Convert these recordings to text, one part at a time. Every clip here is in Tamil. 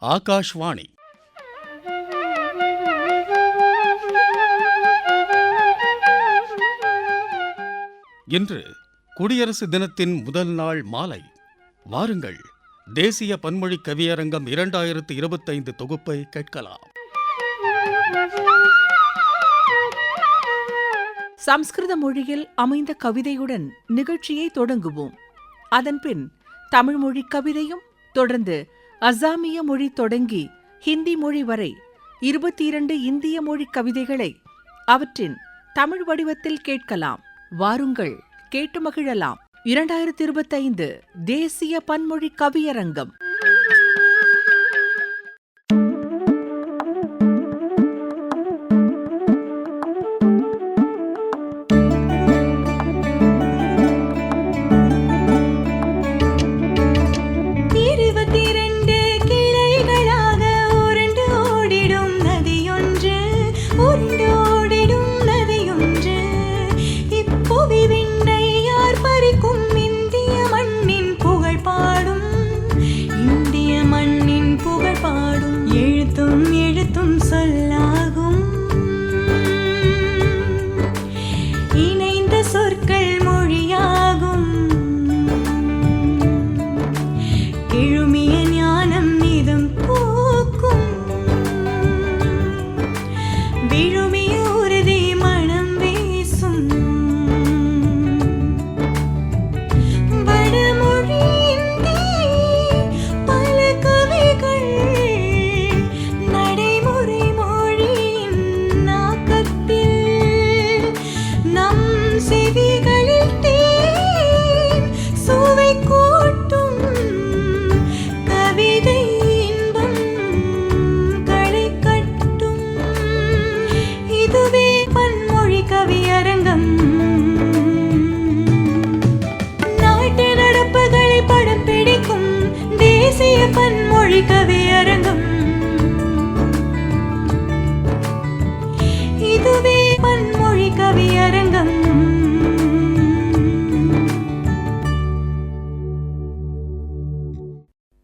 ஆகாஷ்வாணி. இன்று குடியரசு தினத்தின் முதல் நாள் மாலை. வாருங்கள், தேசிய பன்மொழி கவியரங்கம் 2025 தொகுப்பை கேட்கலாம். சம்ஸ்கிருத மொழியில் அமைந்த கவிதையுடன் நிகழ்ச்சியை தொடங்குவோம். அதன்பின் தமிழ் மொழி கவிதையும், தொடர்ந்து அசாமிய மொழி தொடங்கி ஹிந்தி மொழி வரை 22 இந்திய மொழி கவிதைகளை அவற்றின் தமிழ் வடிவத்தில் கேட்கலாம். வாருங்கள், கேட்டு மகிழலாம். 2025 தேசிய பன்மொழி கவியரங்கம்.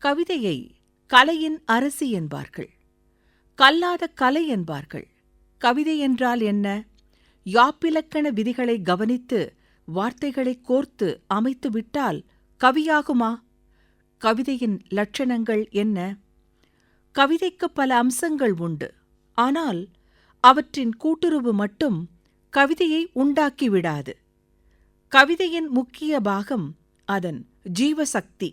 கவிதையை கலையின் அரசி என்பார்கள், கல்லாத கலை என்பார்கள். கவிதை என்றால் என்ன? யாப்பிலக்கண விதிகளை கவனித்து வார்த்தைகளை கோர்த்து அமைத்து விட்டால் கவியாகுமா? கவிதையின் லட்சணங்கள் என்ன? கவிதைக்கு பல அம்சங்கள் உண்டு. ஆனால் அவற்றின் கூட்டுறவு மட்டும் கவிதையை உண்டாக்கிவிடாது. கவிதையின் முக்கிய பாகம் அதன் ஜீவசக்தி.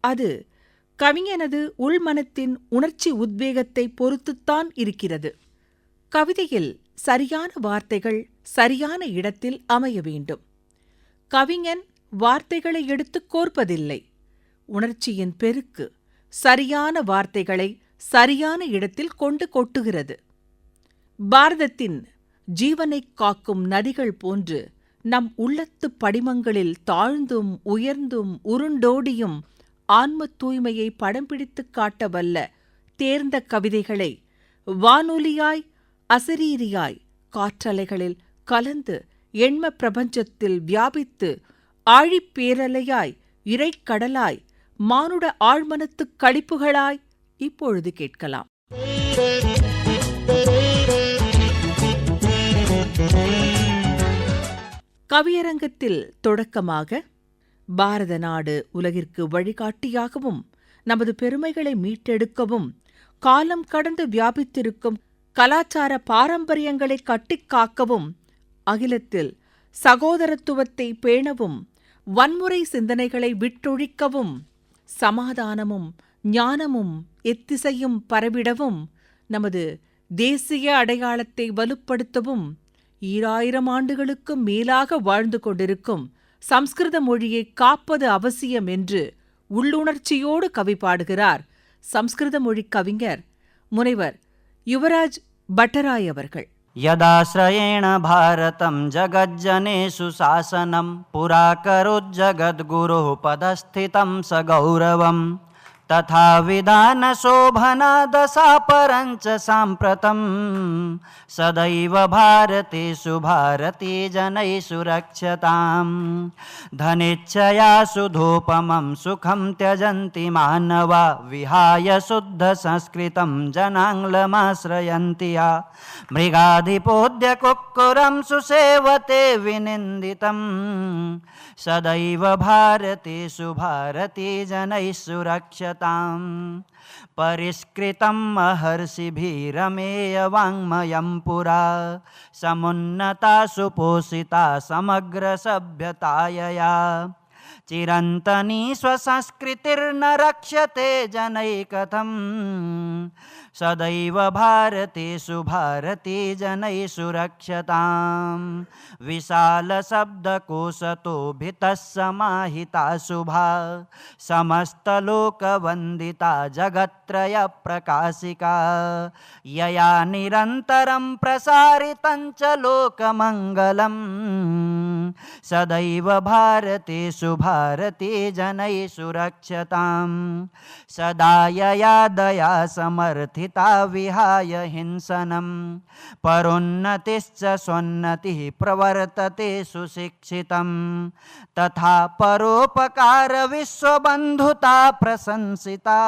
அது கவிஞனது உள்மனத்தின் உணர்ச்சி உத்வேகத்தை பொறுத்துத்தான் இருக்கிறது. கவிதையில் சரியான வார்த்தைகள் சரியான இடத்தில் அமைய வேண்டும். கவிஞன் வார்த்தைகளை எடுத்துக் கோர்ப்பதில்லை. உணர்ச்சியின் பெருக்கு சரியான வார்த்தைகளை சரியான இடத்தில் கொண்டு கொட்டுகிறது. பாரதத்தின் ஜீவனைக் காக்கும் நதிகள் போன்று நம் உள்ளத்துப் படிமங்களில் தாழ்ந்தும் உயர்ந்தும் உருண்டோடியும் ஆன்ம தூய்மையை படம் பிடித்துக் காட்ட வல்ல தேர்ந்த கவிதைகளை வானொலியாய் அசரீரியாய் காற்றலைகளில் கலந்து எண்ம பிரபஞ்சத்தில் வியாபித்து ஆழிப்பேரலையாய் இறைக்கடலாய் மானுட ஆழ்மனத்துக் களிப்புகளாய் இப்பொழுது கேட்கலாம். கவியரங்கத்தில் தொடக்கமாக பாரத நாடு உலகிற்கு வழிகாட்டியாகவும் நமது பெருமைகளை மீட்டெடுக்கவும் காலம் கடந்து வியாபித்திருக்கும் கலாச்சார பாரம்பரியங்களை கட்டிக்காக்கவும் அகிலத்தில் சகோதரத்துவத்தை பேணவும் வன்முறை சிந்தனைகளை விட்டொழிக்கவும் சமாதானமும் ஞானமும் எத்திசையும் பரவிடவும் நமது தேசிய அடையாளத்தை வலுப்படுத்தவும் 2000 ஆண்டுகளுக்கு மேலாக வாழ்ந்து கொண்டிருக்கும் சம்ஸ்கிருத மொழியை காப்பது அவசியம் என்று உள்ளுணர்ச்சியோடு கவி பாடுகிறார் சம்ஸ்கிருத மொழி கவிஞர் முனைவர் யுவராஜ் பட்டராய் அவர்கள். யதாஸ்ரயேண பாரதம் ஜகஜ்ஜனேஷு சாசனம் புராகரோஜ்ஜகத்குருः பதஸ்திதம் சகௌரவம் तथा विधानशोभना दशा परञ्च साम्प्रतं सदैव भारतेषु भारतीजनैः सुरक्षताम् धनेच्छया सुधोपमं सुखं त्यजन्ति मानवा विहाय शुद्धसंस्कृतं जनाङ्ग्लमाश्रयन्ति या मृगाधिपोद्य कुक्कुरं सुसेवते विनिन्दितं सदैव भारतेषु भारतीजनैः सुरक्षताम् परिष्कृतं महर्षिभिरमेयवाङ्मयं पुरा समुन्नता सुपोषिता समग्रसभ्यतायया चिरन्तनी स्वसंस्कृतिर्न रक्ष्यते जनैकथम् सदैव भारतेषु भारतीजनैः सुरक्षताम् विशालशब्दकोशतो भितः समाहिता शुभा समस्तलोकवन्दिता जगत्त्रयप्रकाशिका यया निरन्तरं प्रसारितं च लोकमङ्गलम् सदैव भारतेषु भारतीजनैः सुरक्षताम् सदा यया दया समर्थिता विहाय हिंसनं परोन्नतिश्च स्वोन्नतिः प्रवर्तते सुशिक्षितं तथा परोपकार विश्वबन्धुता प्रशंसिता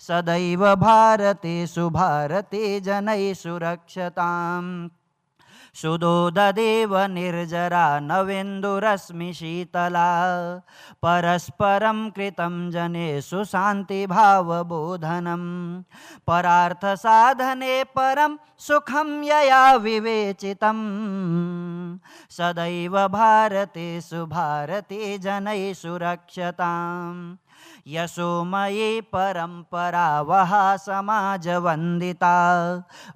सदैव भारतेषु भारतीजनैः सुरक्षताम् सुदोददेव निर्जरा नवेन्दुरश्मि शीतला परस्परं कृतं जनेषु शान्तिभावबोधनं परार्थसाधने परं सुखं यया विवेचितं सदैव भारतेषु भारतीजनैः सुरक्षताम् यशोमयी परंपरा वहा समाजवन्दिता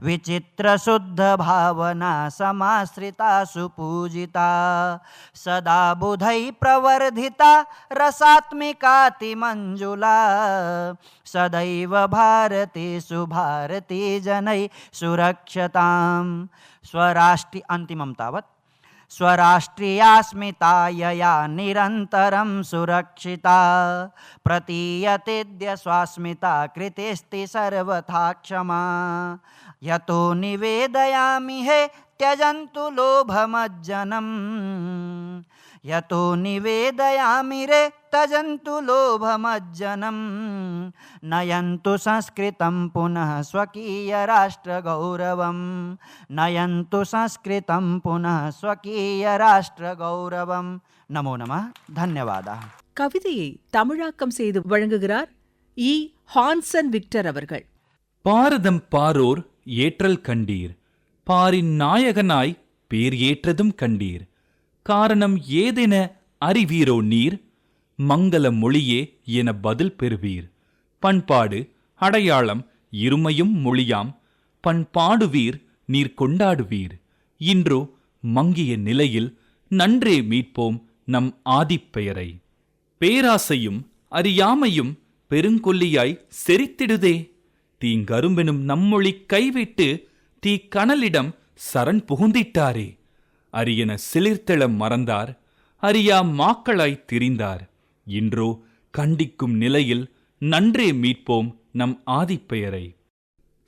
विचित्रशुद्धभावना समाश्रिता सुपूजिता सदा बुधैः प्रवर्धिता रसात्मिकातिमञ्जुला सदैव भारतेषु भारतीजनैः सुरक्षताम् स्वराष्ट्रि अन्तिमं तावत् स्वराष्ट्रियास्मितायया निरन्तरं सुरक्षिता प्रतीयतेऽद्य स्वास्मिता कृतेस्ति सर्वथा क्षमा यतो निवेदयामि हे त्यजन्तु लोभमज्जनम् यतो निवेदयामि रे त्यजन्तु लोभमज्जनम् नयन्तु संस्कृतं पुनः स्वकीयराष्ट्रगौरवं नयन्तु संस्कृतं पुनः स्वकीयराष्ट्रगौरवं नमो नमः धन्यवादः. கவிதையை தமிழாக்கம் செய்து வழங்குகிறார் இ. ஹான்சன் விக்டர் அவர்கள். பாரதம் பாரோர் ஏற்றல் கண்டீர், பாரின் நாயகனாய் பேர் ஏற்றதும் கண்டீர். காரணம் ஏதென அறிவீரோ நீர், மங்கள மொழியே என பதில் பெறுவீர். பண்பாடு அடையாளம் இருமையும் மொழியாம், பண்பாடுவீர் நீர் கொண்டாடுவீர். இன்றோ மங்கிய நிலையில் நன்றே மீட்போம் நம் ஆதிப்பெயரை. பேராசையும் அறியாமையும் பெருங்கொல்லியாய் செறித்திடுதே, தீங்கரும்பெனும் நம்மொழி கைவிட்டு தீ கனலிடம் சரண் புகுந்திட்டாரே. அரியன சிலிர்த்தெழ மறந்தார், அறியா மாக்களாய் திரிந்தார். இன்றோ கண்டிக்கும் நிலையில் நன்றே மீட்போம் நம் ஆதிப்பெயரை.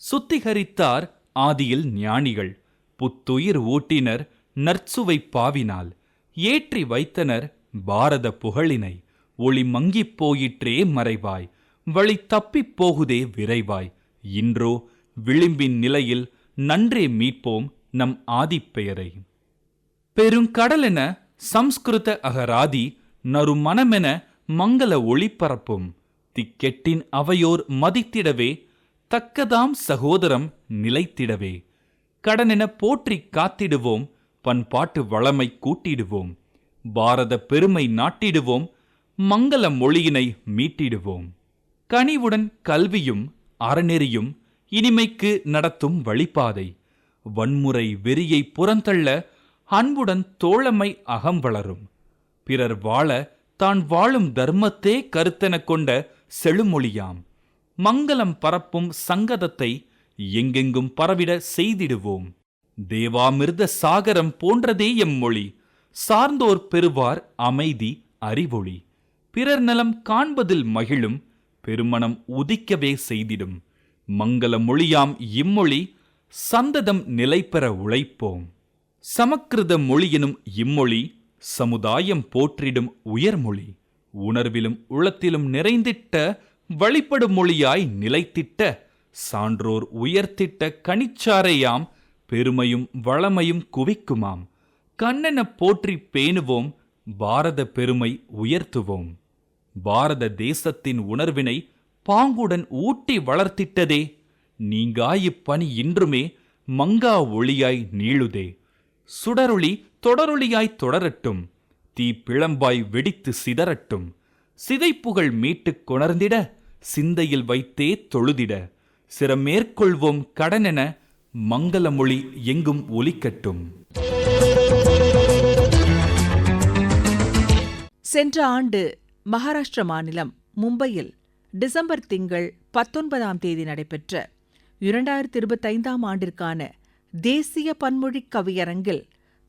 சுத்திகரித்தார் ஆதியில் ஞானிகள், புத்துயிர் ஊட்டினர் நற்சுவை பாவினால். ஏற்றி வைத்தனர் பாரத புகழினை, ஒளி மங்கிப் போயிற்றே மறைவாய், வழி தப்பிப் போகுதே விரைவாய். இன்றோ விளிம்பின் நிலையில் நன்றே மீட்போம் நம் ஆதிப்பெயரை. பெருங்கடலென சம்ஸ்கிருத அகராதி நறுமணமென மங்கள ஒளிபரப்பும், திக்கெட்டின் அவையோர் மதித்திடவே தக்கதாம் சகோதரம் நிலைத்திடவே. கடனென போற்றி காத்திடுவோம், பண்பாட்டு வளமை கூட்டிடுவோம். பாரத பெருமை நாட்டிடுவோம், மங்கள மொழியினை மீட்டிடுவோம். கனிவுடன் கல்வியும் அறநெறியும் இனிமைக்கு நடத்தும் வழிபாதை. வன்முறை வெறியை புறந்தள்ள அன்புடன் தோழமை அகம் வளரும். பிறர் வாழ தான் வாழும் தர்மத்தே கருத்தென கொண்ட செழுமொழியாம். மங்களம் பரப்பும் சங்கதத்தை எங்கெங்கும் பரவிட செய்திடுவோம். தேவாமிர்த சாகரம் போன்றதே எம்மொழி, சார்ந்தோர் பெறுவார் அமைதி அறிவொளி. பிறர் நலம் காண்பதில் மகிழும் பெருமணம் உதிக்கவே செய்திடும். மங்கள மொழியாம் இம்மொழி சந்ததம் நிலைபெற உழைப்போம். சமக்கிருத மொழியெனும் இம்மொழி சமுதாயம் போற்றிடும் உயர்மொழி. உணர்விலும் உளத்திலும் நிறைந்திட்ட வழிபடும் மொழியாய் நிலைத்திட்ட சான்றோர் உயர்த்திட்ட கனிச்சாரையாம் பெருமையும் வளமையும் குவிக்குமாம். கண்ணென போற்றி பேணுவோம், பாரத பெருமை உயர்த்துவோம். பாரத தேசத்தின் உணர்வினை பாங்குடன் ஊட்டி வளர்த்திட்டதே நீங்காயிப்பணி இன்றுமே மங்கா ஒளியாய் நீளுதே. சுடரொளி தொடரொளியாய் தொடரட்டும், தீ பிளம்பாய் வெடித்து சிதறட்டும். சிதைப்புகள் மீட்டுக் கொணர்ந்திட சிந்தையில் வைத்தே தொழுதிட சிரமேற்கொள்வோம் கடனென மங்கள மொழி எங்கும் ஒலிக்கட்டும். சென்ற ஆண்டு மகாராஷ்டிர மாநிலம் மும்பையில் டிசம்பர் திங்கள் 19ஆம் தேதி நடைபெற்ற 2025ஆம் ஆண்டிற்கான தேசிய பன்மொழிக் கவியரங்கில்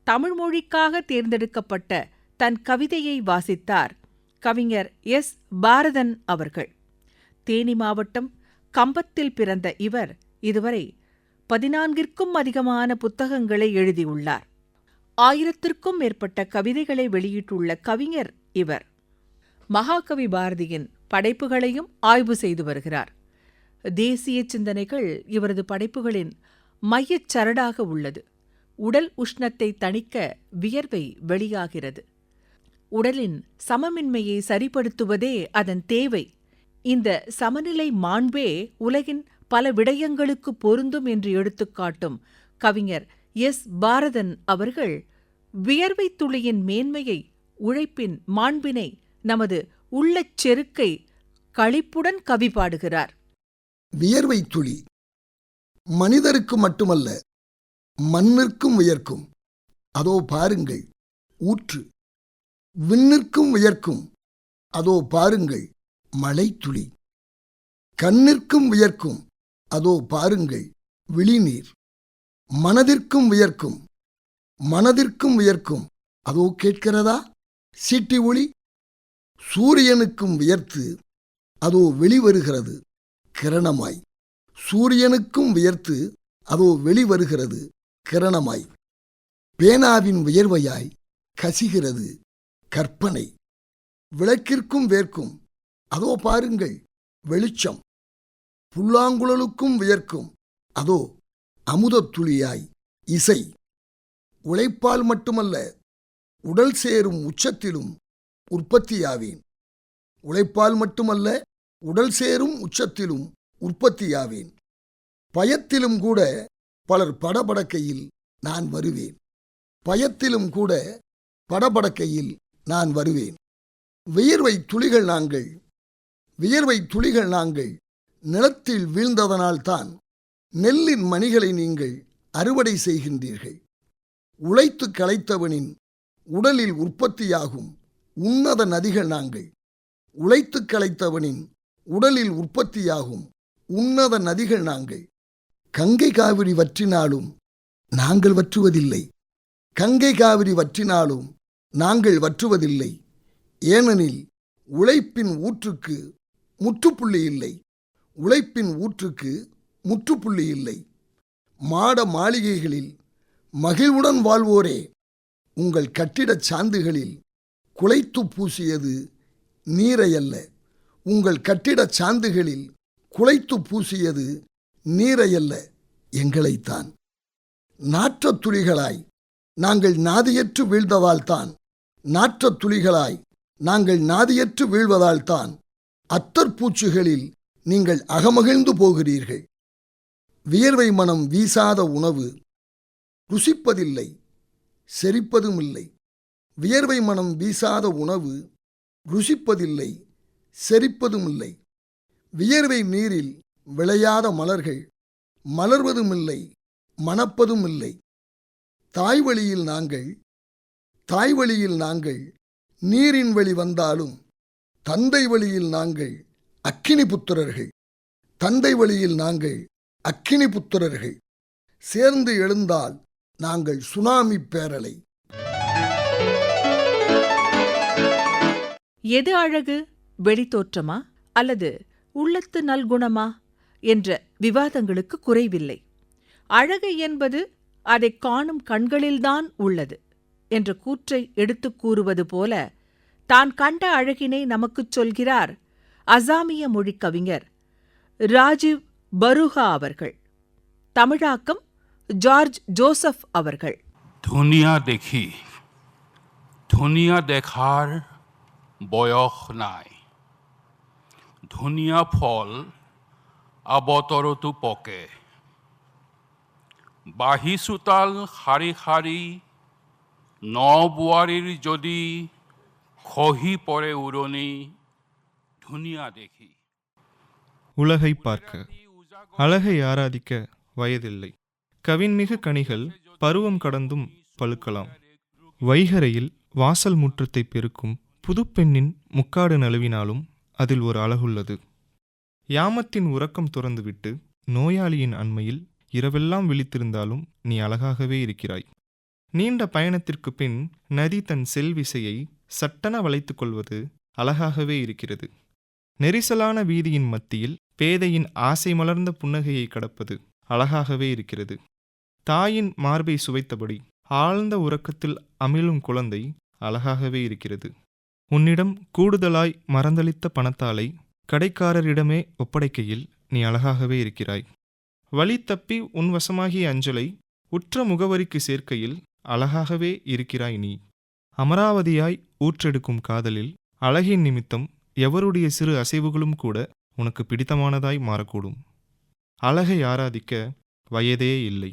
தமிழ் மொழிக்காக தேர்ந்தெடுக்கப்பட்ட தன் கவிதையை வாசித்தார் கவிஞர் எஸ். பாரதன் அவர்கள். தேனி மாவட்டம் கம்பத்தில் பிறந்த இவர் இதுவரை 14ற்கும் அதிகமான புத்தகங்களை எழுதியுள்ளார். 1000ற்கும் மேற்பட்ட கவிதைகளை வெளியிட்டுள்ள கவிஞர் இவர். மகாகவி பாரதியின் படைப்புகளையும் ஆய்வு செய்து வருகிறார். தேசிய சிந்தனைகள் இவரது படைப்புகளின் மையச் சரடாக உள்ளது. உடல் உஷ்ணத்தை தணிக்க வியர்வை வெளியாகிறது. உடலின் சமமின்மையை சரிப்படுத்துவதே அதன் தேவை. இந்த சமநிலை மாண்பே உலகின் பல விடயங்களுக்கு பொருந்தும் என்று எடுத்துக்காட்டும் கவிஞர் எஸ். பாரதன் அவர்கள் வியர்வை துளியின் மேன்மையை, உழைப்பின் மாண்பினை, நமது உள்ளச் செருக்கை களிப்புடன் கவி பாடுகிறார். வியர்வை துளி மனிதருக்கு மட்டுமல்ல, மண்ணிற்கும் வியர்க்கும். அதோ பாருங்கள் ஊற்று. விண்ணிற்கும் வியர்க்கும். அதோ பாருங்கள் மழைத்துளி. கண்ணிற்கும் வியர்க்கும். அதோ பாருங்கள் விழிநீர். மனதிற்கும் வியர்க்கும். மனதிற்கும் வியர்க்கும். அதோ கேட்கிறதா சீட்டி ஒளி. சூரியனுக்கும் வியர்த்து அதோ வெளிவருகிறது கிரணமாய். சூரியனுக்கும் வியர்த்து அதோ வெளிவருகிறது கிரணமாய். பேனாவின் வியர்வையாய் கசிகிறது கற்பனை. விளக்கிற்கும் வேர்க்கும். அதோ பாருங்கள் வெளிச்சம். புல்லாங்குழலுக்கும் வியர்க்கும். அதோ அமுதத் துளியாய் இசை. உழைப்பால் மட்டுமல்ல, உடல் சேரும் உச்சத்திலும் உற்பத்தியாவேன். உழைப்பால் மட்டுமல்ல, உடல் சேரும் உச்சத்திலும் உற்பத்தியாவேன். பயத்திலும் கூட பலர் படபடக்கையில் நான் வருவேன். பயத்திலும் கூட படபடக்கையில் நான் வருவேன். வியர்வை துளிகள் நாங்கள். வியர்வை துளிகள் நாங்கள். நிலத்தில் வீழ்ந்ததனால்தான் நெல்லின் மணிகளை நீங்கள் அறுவடை செய்கின்றீர்கள். உழைத்து களைத்தவனின் உடலில் உற்பத்தியாகும் உன்னத நதிகள் நாங்கள். உழைத்து களைத்தவனின் உடலில் உற்பத்தியாகும் உன்னத நதிகள் நாங்கள். கங்கை காவிரி வற்றினாலும் நாங்கள் வற்றுவதில்லை. கங்கை காவிரி வற்றினாலும் நாங்கள் வற்றுவதில்லை. ஏனெனில் உழைப்பின் ஊற்றுக்கு முற்றுப்புள்ளி இல்லை. உழைப்பின் ஊற்றுக்கு முற்றுப்புள்ளி இல்லை. மாட மாளிகைகளில் மகிழ்வுடன் வாழ்வோரே, உங்கள் கட்டிடச் சாந்துகளில் குலைத்து பூசியது நீரையல்ல. உங்கள் கட்டிடச் சாந்துகளில் குலைத்து பூசியது நீரையல்ல, எங்களைத்தான். நாற்றத் துளிகளாய் நாங்கள் நாதியற்று வீழ்ந்ததால்தான், நாற்றத் துளிகளாய் நாங்கள் நாதியற்று வீழ்வதால்தான் அத்தற்பூச்சிகளில் நீங்கள் அகமகிழ்ந்து போகிறீர்கள். வியர்வை மனம் வீசாத உணவு ருசிப்பதில்லை, செரிப்பதும் இல்லை. வியர்வை மனம் வீசாத உணவு ருசிப்பதில்லை, செரிப்பதும் இல்லை. வியர்வை நீரில் விளையாத மலர்கள் மலர்வதுமில்லை, மணப்பதும் இல்லை. தாய்வழியில் நாங்கள், தாய்வழியில் நாங்கள் நீரின் வழி வந்தாலும் தந்தை வழியில் நாங்கள் அக்கினி புத்திரர்கள். தந்தை வழியில் நாங்கள் அக்கினி புத்திரர்கள். சேர்ந்து எழுந்தால் நாங்கள் சுனாமி பேரலை. எது அழகு, வெளித்தோற்றமா அல்லது உள்ளத்து நல்குணமா என்ற விவாதங்களுக்கு குறைவில்லை. அழகு என்பது அதைக் காணும் கண்களில்தான் உள்ளது என்ற கூற்றை எடுத்துக் கூறுவது போல தான் கண்ட அழகினை நமக்குச் சொல்கிறார் அசாமிய மொழிக் கவிஞர் ராஜீவ் பருஹா அவர்கள். தமிழாக்கம் ஜார்ஜ் ஜோசப் அவர்கள். ধুনীয়া দেখি ধুনীয়া দেখাৰ বয়স নাই, ধুনীয়া ফল আবতৰতো পকে, বাঁহী চোতাল শাৰী শাৰী ন বোৱাৰীৰ যদি খহি পৰে উৰণি, ধুনীয়া দেখি. உலகை பார்க்க அழகை ஆராதிக்க வயதில்லை. கவின்மிகு கனிகள் பருவம் கடந்தும் பழுக்கலாம். வைகரையில் வாசல் முற்றத்தை பெருக்கும் புதுப்பெண்ணின் முக்காடு நழுவினாலும் அதில் ஒரு அழகுள்ளது. யாமத்தின் உறக்கம் துறந்துவிட்டு நோயாளியின் அண்மையில் இரவெல்லாம் விழித்திருந்தாலும் நீ அழகாகவே இருக்கிறாய். நீண்ட பயணத்திற்கு பின் நதி தன் செல்விசையை சட்டென வளைத்துக் கொள்வது அழகாகவே இருக்கிறது. நெரிசலான வீதியின் மத்தியில் பேதையின் ஆசை மலர்ந்த புன்னகையை கடப்பது அழகாகவே இருக்கிறது. தாயின் மார்பை சுவைத்தபடி ஆழ்ந்த உறக்கத்தில் அமிழும் குழந்தை அழகாகவே இருக்கிறது. உன்னிடம் கூடுதலாய் மறந்தளித்த பணத்தாலை கடைக்காரரிடமே ஒப்படைக்கையில் நீ அழகாகவே இருக்கிறாய். வழி தப்பி உன் வசமாகிய அஞ்சலை உற்ற முகவரிக்கு சேர்க்கையில் அழகாகவே இருக்கிறாய் நீ. அமராவதியாய் ஊற்றெடுக்கும் காதலில் அழகின் நிமித்தம் எவருடைய சிறு அசைவுகளும் கூட உனக்கு பிடித்தமானதாய் மாறக்கூடும். அழகை ஆராதிக்க வயதே இல்லை.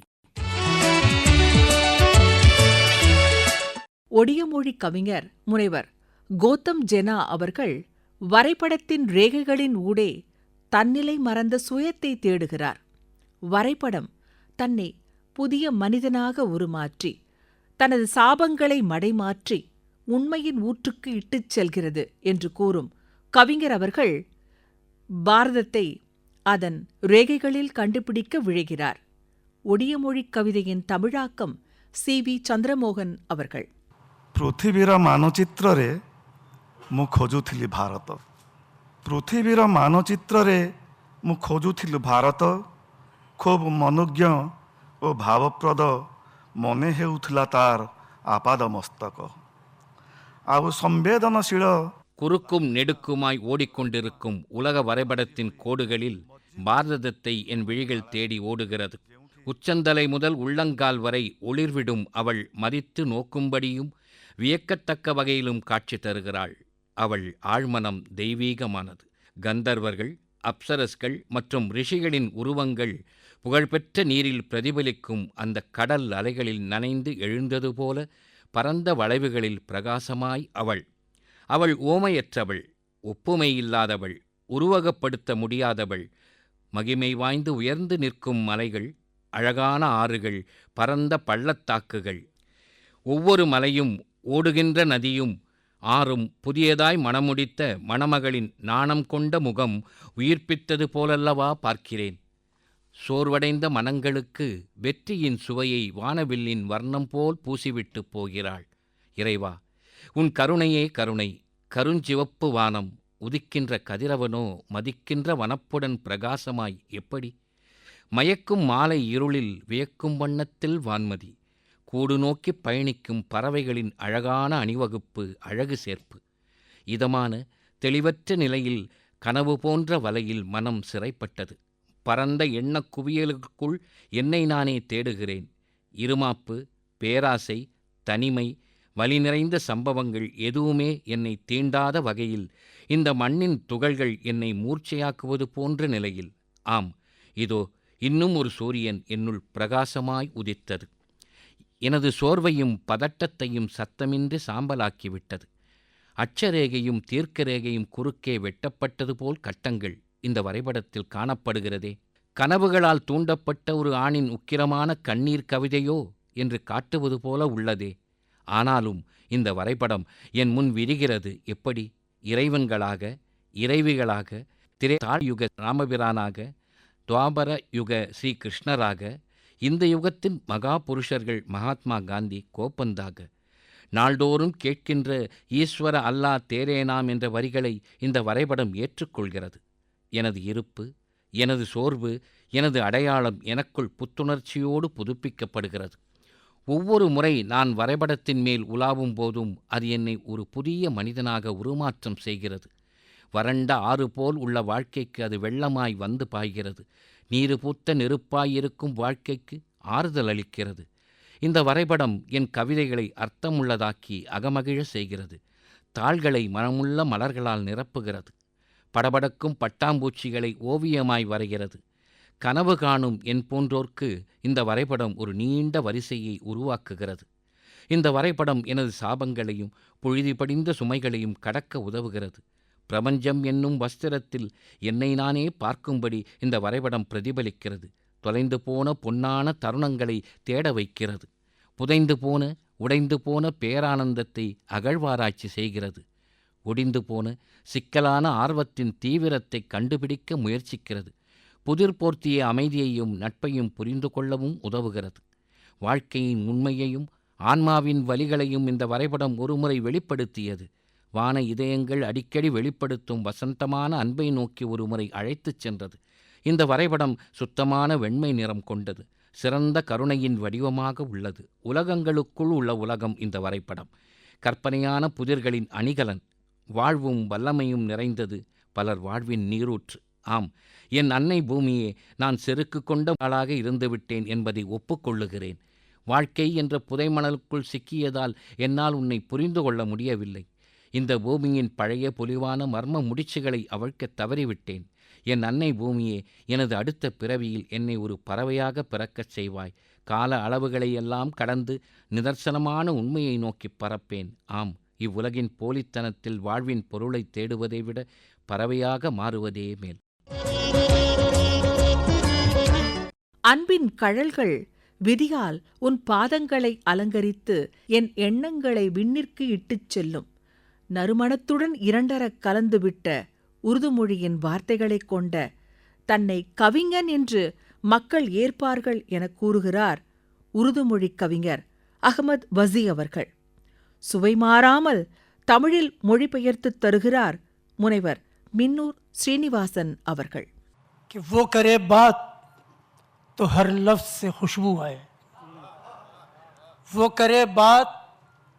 ஒடியமொழி கவிஞர் முனைவர் கோத்தம் ஜெனா அவர்கள் வரைபடத்தின் ரேகைகளின் ஊடே தன்னிலை மறந்த சுயத்தை தேடுகிறார். வரைபடம் தன்னை புதிய மனிதனாக உருமாற்றி தனது சாபங்களை மடைமாற்றி உண்மையின் ஊற்றுக்கு இட்டுச் செல்கிறது என்று கூறும் கவிஞர் அவர்கள் பாரதத்தை அதன் ரேகைகளில் கண்டுபிடிக்க விழைகிறார். ஒடியமொழிக் கவிதையின் தமிழாக்கம் சி.வி. சந்திரமோகன் அவர்கள். ପୃଥିବୀର ମାନଚିତ୍ରରେ ମୁଁ ଖୋଜୁଥିଲି ଭାରତ, ପୃଥିବୀର ମାନଚିତ୍ରରେ ମୁଁ ଖୋଜୁଥିଲି ଭାରତ, ଖୁବ୍ ମନୋଜ୍ଞ ଓ ଭାବପ୍ରଦ ମନେ ହେଉଥିଲା ତାର ଆପାଦ ମସ୍ତକ, ଆଉ ସମ୍ବେଦନଶୀଳ. குறுக்கும் நெடுக்குமாய் ஓடிக்கொண்டிருக்கும் உலக வரைபடத்தின் கோடுகளில் பாரதத்தை என் விழிகள் தேடி ஓடுகிறது. உச்சந்தலை முதல் உள்ளங்கால் வரை ஒளிர்விடும் அவள் மதித்து நோக்கும்படியும் வியக்கத்தக்க வகையிலும் காட்சி தருகிறாள். அவள் ஆழ்மனம் தெய்வீகமானது. கந்தர்வர்கள், அப்சரஸ்கள் மற்றும் ரிஷிகளின் உருவங்கள் புகழ்பெற்ற நீரில் பிரதிபலிக்கும் அந்த கடல் அலைகளில் நனைந்து எழுந்தது போல பரந்த வளைவுகளில் பிரகாசமாய் அவள் ஓமையற்றவள், ஒப்புமையில்லாதவள், உருவகப்படுத்த முடியாதவள். மகிமை வாய்ந்து உயர்ந்து நிற்கும் மலைகள், அழகான ஆறுகள், பரந்த பள்ளத்தாக்குகள், ஒவ்வொரு மலையும் ஓடுகின்ற நதியும் ஆறும் புதியதாய் மணமுடித்த மணமகளின் நாணம் கொண்ட முகம் உயிர்ப்பித்தது போலல்லவா பார்க்கிறேன். சோர்வடைந்த மனங்களுக்கு வெற்றியின் சுவையை வானவில்லின் வர்ணம் போல் பூசிவிட்டு போகிறாள். இறைவா, உன் கருணையே கருணை. கருஞ்சிவப்பு வானம், உதிக்கின்ற கதிரவனோ மதிக்கின்ற வனப்புடன் பிரகாசமாய் எப்படி? மயக்கும் மாலை இருளில் வியக்கும் வண்ணத்தில் வான்மதி. கூடு நோக்கி பயணிக்கும் பறவைகளின் அழகான அணிவகுப்பு, அழகு சேர்ப்பு. இதமான தெளிவற்ற நிலையில் கனவு போன்ற வலையில் மனம் சிறைப்பட்டது. பரந்த எண்ணக் குவியலுக்குள் என்னை நானே தேடுகிறேன். இருமாப்பு, பேராசை, தனிமை, வலி நிறைந்த சம்பவங்கள் எதுவுமே என்னை தீண்டாத வகையில் இந்த மண்ணின் துகள்கள் என்னை மூர்ச்சையாக்குவது போன்ற நிலையில், ஆம், இதோ இன்னும் ஒரு சூரியன் என்னுள் பிரகாசமாய் உதித்தது. எனது சோர்வையும் பதட்டத்தையும் சத்தமின்றி சாம்பலாக்கிவிட்டது. அட்சரேகையும் தீர்க்கரேகையும் குறுக்கே வெட்டப்பட்டது போல் கட்டங்கள் இந்த வரைபடத்தில் காணப்படுகிறதே. கனவுகளால் தூண்டப்பட்ட ஒரு ஆணின் உக்கிரமான கண்ணீர் கவிதையோ என்று காட்டுவது போல உள்ளதே. ஆனாலும் இந்த வரைபடம் என் முன் விரிகிறது. எப்படி? இறைவன்களாக, இறைவிகளாக, திரேதாயுக ராமபிரானாக, துவாபர யுக ஸ்ரீ கிருஷ்ணராக, இந்த யுகத்தின் மகா புருஷர்கள் மகாத்மா காந்தி, கோப்பந்தாக. நாள்தோறும் கேட்கின்ற ஈஸ்வர அல்லா தேரேனாம் என்ற வரிகளை இந்த வரைபடம் ஏற்றுக்கொள்கிறது. எனது இருப்பு, எனது சோர்வு, எனது அடையாளம் எனக்குள் புத்துணர்ச்சியோடு புதுப்பிக்கப்படுகிறது. ஒவ்வொரு முறை நான் வரைபடத்தின் மேல் உலாவும் போதும் அது என்னை ஒரு புதிய மனிதனாக உருமாற்றம் செய்கிறது. வறண்ட ஆறு போல் உள்ள வாழ்க்கைக்கு அது வெள்ளமாய் வந்து பாய்கிறது. நீரு பூத்த நெருப்பாயிருக்கும் வாழ்க்கைக்கு ஆறுதல் அளிக்கிறது. இந்த வரைபடம் என் கவிதைகளை அர்த்தமுள்ளதாக்கி அகமகிழ செய்கிறது. தாள்களை மனமுள்ள மலர்களால் நிரப்புகிறது. படபடக்கும் பட்டாம்பூச்சிகளை ஓவியமாய் வரைகிறது. கனவு காணும் என் போன்றோர்க்கு இந்த வரைபடம் ஒரு நீண்ட வரிசையை உருவாக்குகிறது. இந்த வரைபடம் எனது சாபங்களையும் புழுதி படிந்த சுமைகளையும் கடக்க உதவுகிறது. பிரபஞ்சம் என்னும் வஸ்திரத்தில் என்னை நானே பார்க்கும்படி இந்த வரைபடம் பிரதிபலிக்கிறது. தொலைந்து போன பொன்னான தருணங்களை தேட வைக்கிறது. புதைந்து போன உடைந்து போன பேரானந்தத்தை அகழ்வாராய்ச்சி செய்கிறது. ஒடிந்து போன சிக்கலான ஆர்வத்தின் தீவிரத்தை கண்டுபிடிக்க முயற்சிக்கிறது. புதிர் போர்த்திய அமைதியையும் நட்பையும் புரிந்து கொள்ளவும் உதவுகிறது. வாழ்க்கையின் உண்மையையும் ஆன்மாவின் வலிகளையும் இந்த வரைபடம் ஒருமுறை வெளிப்படுத்தியது. வான இதயங்கள் அடிக்கடி வெளிப்படுத்தும் வசந்தமான அன்பை நோக்கி ஒருமுறை அழைத்துச் சென்றது. இந்த வரைபடம் சுத்தமான வெண்மை நிறம் கொண்டது. சிறந்த கருணையின் வடிவமாக உள்ளது. உலகங்களுக்குள் உள்ள உலகம் இந்த வரைபடம். கற்பனையான புதிர்களின் அணிகலன். வாழ்வும் வல்லமையும் நிறைந்தது. பலர் வாழ்வின் நீரூற்று. ஆம், என் அன்னை பூமியே, நான் செருக்கு கொண்ட ஆளாக இருந்துவிட்டேன் என்பதை ஒப்புக்கொள்ளுகிறேன். வாழ்க்கை என்ற புதைமணலுக்குள் சிக்கியதால் என்னால் உன்னை புரிந்து கொள்ள முடியவில்லை. இந்த பூமியின் பழைய பொலிவான மர்ம முடிச்சுகளை அவிழ்க்க தவறிவிட்டேன். என் அன்னை பூமியே, எனது அடுத்த பிறவியில் என்னை ஒரு பறவையாக பிறக்கச் செய்வாய். கால அளவுகளையெல்லாம் கடந்து நிதர்சனமான உண்மையை நோக்கி பறப்பேன். ஆம், இவ்வுலகின் போலித்தனத்தில் வாழ்வின் பொருளை தேடுவதை விட பறவையாக மாறுவதே மேல். அன்பின் கழல்கள் விதியால் உன் பாதங்களை அலங்கரித்து என் எண்ணங்களை விண்ணிற்கு இட்டுச் செல்லும். நறுமணத்துடன் இரண்டரக் கலந்துவிட்ட உருதுமொழியின் வார்த்தைகளைக் கொண்ட தன்னை கவிஞன் என்று மக்கள் ஏற்பார்கள் எனக் கூறுகிறார் உருதுமொழி கவிஞர் அகமது வசி அவர்கள். சுவை மாறாமல் தமிழில் மொழிபெயர்த்துத் தருகிறார் முனைவர் மின்னூர் ஸ்ரீனிவாசன் அவர்கள். कि वो करे बात तो हर लफ्ज से खुशबू आए, वो करे बात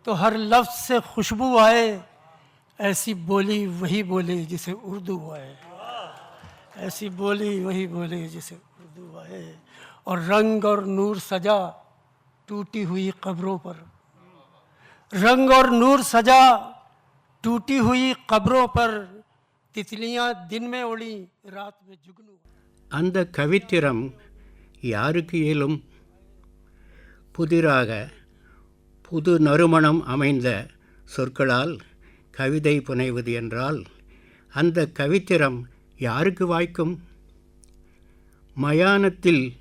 तो हर लफ्ज से खुशबू आए, ऐसी बोली वही बोले जिसे उर्दू आए, ऐसी बोली वही बोले जिसे उर्दू आए। और रंग और नूर सजा टूटी हुई कब्रों पर, रंग और नूर सजा टूटी हुई कब्रों पर, तितलियां दिन में उड़ी रात में जुगनू। அந்த கவித்திரம் யாருக்கு இயலும்? புதிராக புது நறுமணம் அமைந்த சொற்களால் கவிதை புனைவது என்றால் அந்த கவித்திரம் யாருக்கு வாய்க்கும்? மயானத்தில்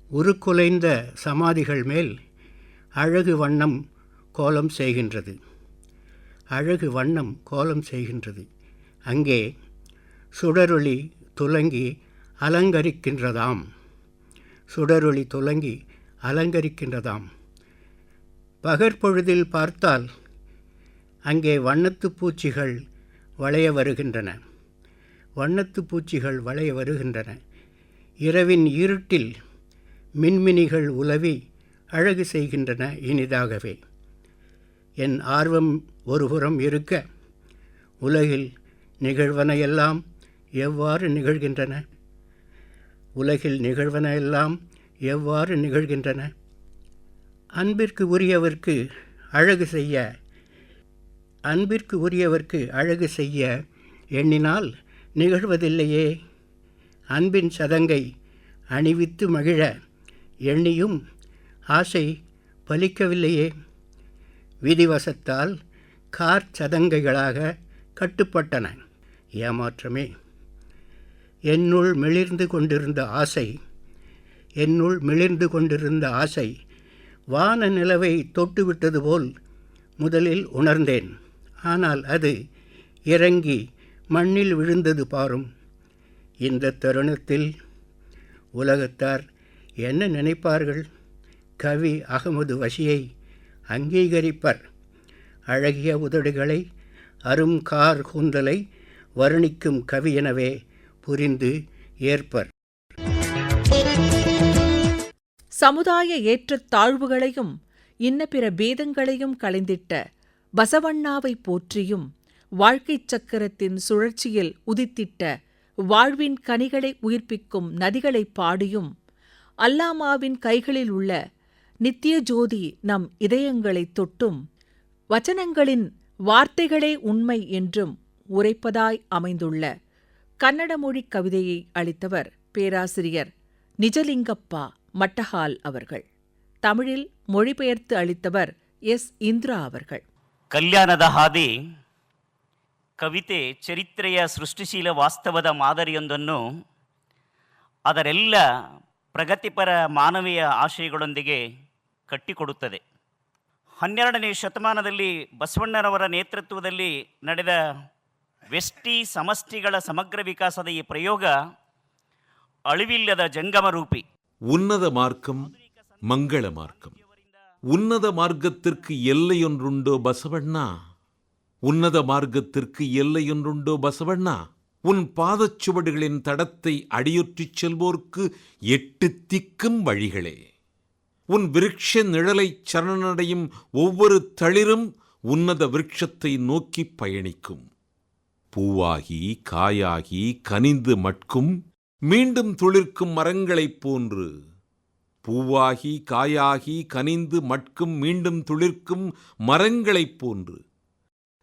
உருக்குலைந்த சமாதிகள் மேல் அழகு வண்ணம் கோலம் செய்கின்றது. அழகு வண்ணம் கோலம் செய்கின்றது. அங்கே சுடரொளி துலங்கி அலங்கரிக்கின்றதாம். சுடரொளி துலங்கி அலங்கரிக்கின்றதாம். பகற்பொழுதில் பார்த்தால் அங்கே வண்ணத்து பூச்சிகள் வளைய வருகின்றன. வண்ணத்து பூச்சிகள் வளைய வருகின்றன. இரவின் இருட்டில் மின்மினிகள் உலவி அழகு செய்கின்றன இனிதாகவே. என் ஆர்வம் ஒருபுறம் இருக்க, உலகில் நிகழ்வனையெல்லாம் எவ்வாறு நிகழ்கின்றன? உலகில் நிகழ்வன எல்லாம் எவ்வாறு நிகழ்கின்றன? அன்பிற்கு உரியவர்க்கு அழகு செய்ய, அன்பிற்கு உரியவர்க்கு அழகு செய்ய எண்ணினால் நிகழ்வதில்லையே. அன்பின் சதங்கை அணிவித்து மகிழ எண்ணியும் ஆசை பலிக்கவில்லையே. விதிவசத்தால் கார் சதங்கைகளாக கட்டுப்பட்டன. ஏமாற்றமே. என்னுள் மிளிர்ந்து கொண்டிருந்த ஆசை, என்னுள் மிளிர்ந்து கொண்டிருந்த ஆசை வான நிலவை தொட்டுவிட்டது போல் முதலில் உணர்ந்தேன். ஆனால் அது இறங்கி மண்ணில் விழுந்தது பாரும். இந்த தருணத்தில் உலகத்தார் என்ன நினைப்பார்கள்? கவி அகமது வசியை அங்கீகரிப்பர். அழகிய உதடுகளை, அரும் கார் கூந்தலை வர்ணிக்கும் கவி எனவே புரிந்து ஏற்பர். சமுதாய ஏற்றத் தாழ்வுகளையும் இன்ன பிற பேதங்களையும் களைந்திட்ட பசவண்ணாவை போற்றியும் வாழ்க்கைச் சக்கரத்தின் சுழற்சியில் உதித்திட்ட வாழ்வின் கனிகளை உயிர்ப்பிக்கும் நதிகளைப் பாடியும் அல்லாமாவின் கைகளில் உள்ள நித்திய ஜோதி நம் இதயங்களைத் தொட்டும் வச்சனங்களின் வார்த்தைகளே உண்மை என்றும் உரைப்பதாய் அமைந்துள்ள கன்னட மொழிக் கவிதையை அளித்தவர் பேராசிரியர் நிஜலிங்கப்பா மட்டஹால் அவர்கள். தமிழில் மொழிபெயர்த்து அளித்தவர் எஸ். இந்திரா ಅವர்கள். ಕಲ್ಯಾಣದ ಹಾದಿ ಕವಿತೆ ಚರಿತ್ರೆಯ ಸೃಷ್ಟಿಶೀಲ ವಾಸ್ತವದ ಮಾದರಿಯೊಂದನ್ನು ಅದರೆಲ್ಲ ಪ್ರಗತಿಪರ ಮಾನವೀಯ ಆಶಯಗಳೊಂದಿಗೆ ಕಟ್ಟಿಕೊಡುತ್ತದೆ. 12ನೇ ಶತಮಾನದಲ್ಲಿ ಬಸವಣ್ಣನವರ ನೇತೃತ್ವದಲ್ಲಿ ನಡೆದ ವ್ಯಷ್ಟಿ ಸಮಷ್ಟಿಗಳ ಸಮಗ್ರ ವಿಕಾಸದ ಈ ಪ್ರಯೋಗ ಅಳಿವಿಲ್ಲದ ಜಂಗಮರೂಪಿ. உன்னத மார்க்கம் மங்கள மார்க்கம். உன்னத மார்க்கத்திற்கு எல்லையொன்றுண்டோ பசவண்ணா? உன்னத மார்க்கத்திற்கு எல்லையொன்றுண்டோ பசவண்ணா? உன் பாதச்சுவடுகளின் தடத்தை அடியொற்றிச் செல்வோர்க்கு 8 திக்கும் வழிகளே. உன் விருட்ச நிழலைச் சரணடையும் ஒவ்வொரு தளிரும் உன்னத விருட்சத்தை நோக்கிப் பயணிக்கும். பூவாகி காயாகி கனிந்து மட்கும் மீண்டும் துளிர்க்கும் மரங்களைப் போன்று. பூவாகி காயாகி கனிந்து மட்கும் மீண்டும் துளிர்க்கும் மரங்களைப் போன்று.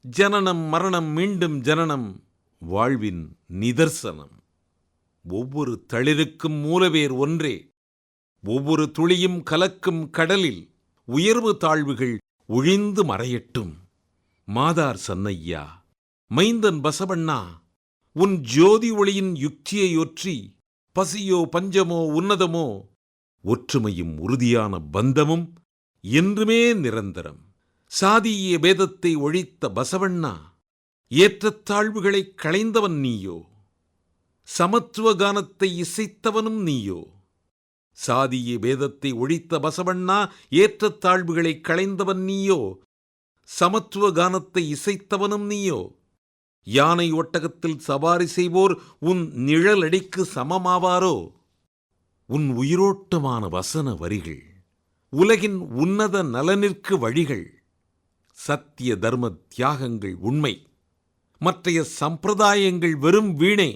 ஜனனம் மரணம் மீண்டும் ஜனனம் வாழ்வின் நிதர்சனம். ஒவ்வொரு தளிருக்கும் மூலவேர் ஒன்றே. ஒவ்வொரு துளியும் கலக்கும் கடலில் உயர்வு தாழ்வுகள் ஒழிந்து மறையட்டும். மாதார் சன்னையா, மைந்தன் பசவண்ணா, உன் ஜோதி ஒளியின் யுக்தியை ஒற்றி பசியோ பஞ்சமோ உன்னதமோ ஒற்றுமையும் உறுதியான பந்தமும் என்றுமே நிரந்தரம். சாதிய பேதத்தை ஒழித்த பசவண்ணா, ஏற்றத்தாழ்வுகளைக் களைந்தவன் நீயோ? சமத்துவ கானத்தை இசைத்தவனும் நீயோ? சாதிய பேதத்தை ஒழித்த பசவண்ணா, ஏற்றத்தாழ்வுகளைக் களைந்தவன் நீயோ? சமத்துவ கானத்தை இசைத்தவனும் நீயோ? யானை ஒட்டகத்தில் சவாரி செய்வோர் உன் நிழலடிக்கு சமமாவாரோ? உன் உயிரோட்டமான வசன வரிகள் உலகின் உன்னத நலனிற்கு வழிகள். சத்திய தர்ம தியாகங்கள் உண்மை, மற்றைய சம்பிரதாயங்கள் வெறும் வீணே.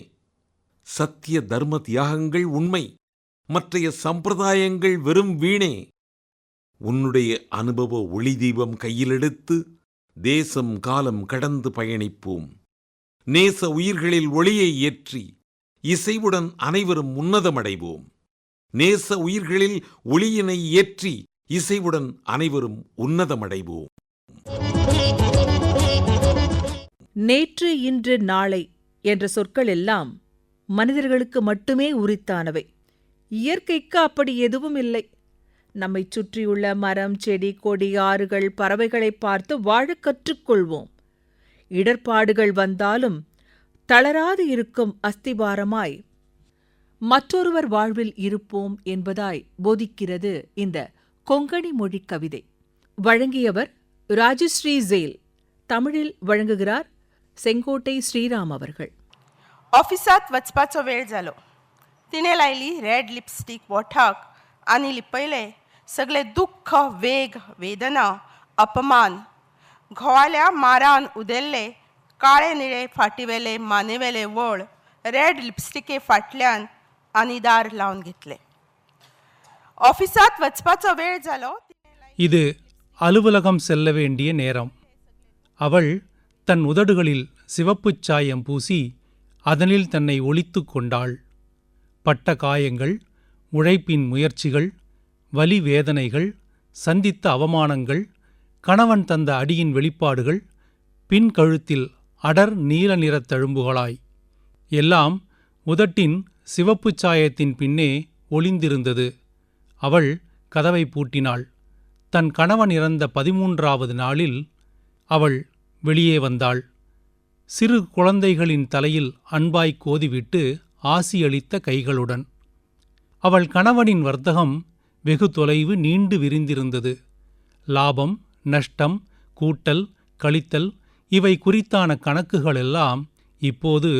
சத்திய தர்ம தியாகங்கள் உண்மை, மற்றைய சம்பிரதாயங்கள் வெறும் வீணே. உன்னுடைய அனுபவ ஒளி தீபம் கையிலெடுத்து தேசம் காலம் கடந்து பயணிப்போம். நேச உயிர்களில் ஒளியை ஏற்றி இசைவுடன் அனைவரும் உன்னதமடைவோம். நேச உயிர்களில் ஒளியினை ஏற்றி இசைவுடன் அனைவரும் உன்னதமடைவோம். நேற்று இன்று நாளை என்ற சொற்கள் எல்லாம் மனிதர்களுக்கு மட்டுமே உரித்தானவை. இயற்கைக்கு அப்படி எதுவும் இல்லை. நம்மைச் சுற்றியுள்ள மரம் செடி கொடி ஆறுகள் பறவைகளை பார்த்து வாழக் கற்றுக்கொள்வோம். இடர்பாடுகள் வந்தாலும் தளராது இருக்கும் அஸ்திபாரமாய் மற்றொருவர் வாழ்வில் இருப்போம் என்பதாய் போதிக்கிறது இந்த கொங்கணி மொழி கவிதை. வழங்கியவர் ராஜஸ்ரீ ஜெயில். தமிழில் வழங்குகிறார் செங்கோட்டை ஸ்ரீராம் அவர்கள். ऑफिसात वचपाचो वेळ जालो. तिणें लायली रेड लिपस्टीक ओठाक आनी लिपयले सगळे दुख्ख वेग वेदना अपमान. घोवाल्या मारान उदेल्ले काळे निळे फाटीवेले मानेवेले वळ रेड लिपस्टिके फाटल्यान आनी दार लावन घेतले. ऑफिसात वचपाचो वेळ जालो. இது அலுவலகம் செல்ல வேண்டிய நேரம். அவள் தன் உதடுகளில் சிவப்புச் சாயம் பூசி அதனில் தன்னை ஒளித்துக் கொண்டாள். பட்ட காயங்கள், உழைப்பின் முயற்சிகள், வலி வேதனைகள், சந்தித்த அவமானங்கள், கணவன் தந்த அடியின் வெளிப்பாடுகள் பின் கழுத்தில் அடர் நீல நிறத் தழும்புகளாய் எல்லாம் உதட்டின் சிவப்புச் சாயத்தின் பின்னே ஒளிந்திருந்தது. அவள் கதவை பூட்டினாள். தன் கணவன் இறந்த 13வது நாளில் அவள் வெளியே வந்தாள். சிறு குழந்தைகளின் தலையில் அன்பாய் கோதிவிட்டு ஆசியளித்த கைகளுடன். அவள் கணவனின் வர்த்தகம் வெகு தொலைவு நீண்டு விரிந்திருந்தது. லாபம், நஷ்டம், கூட்டல், கழித்தல் இவை குறித்தான கணக்குகளெல்லாம் இப்போது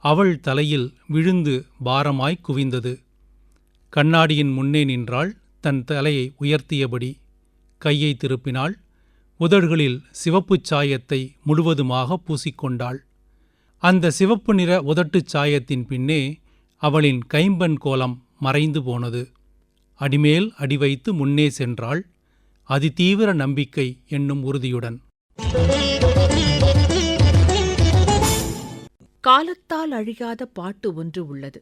அவள் தலையில் விழுந்து பாரமாய் குவிந்தது. கண்ணாடியின் முன்னே நின்றாள். தன் தலையை உயர்த்தியபடி கையை திருப்பினாள். உதடுகளில் சிவப்புச் சாயத்தை முழுவதுமாக பூசிக்கொண்டாள். அந்த சிவப்பு நிற உதட்டுச் சாயத்தின் பின்னே அவளின் கைம்பெண் கோலம் மறைந்து போனது. அடிமேல் அடி வைத்து முன்னே சென்றாள், அதிதீவிர நம்பிக்கை என்னும் உறுதியுடன். காலத்தால் அழியாத பாட்டு ஒன்று உள்ளது.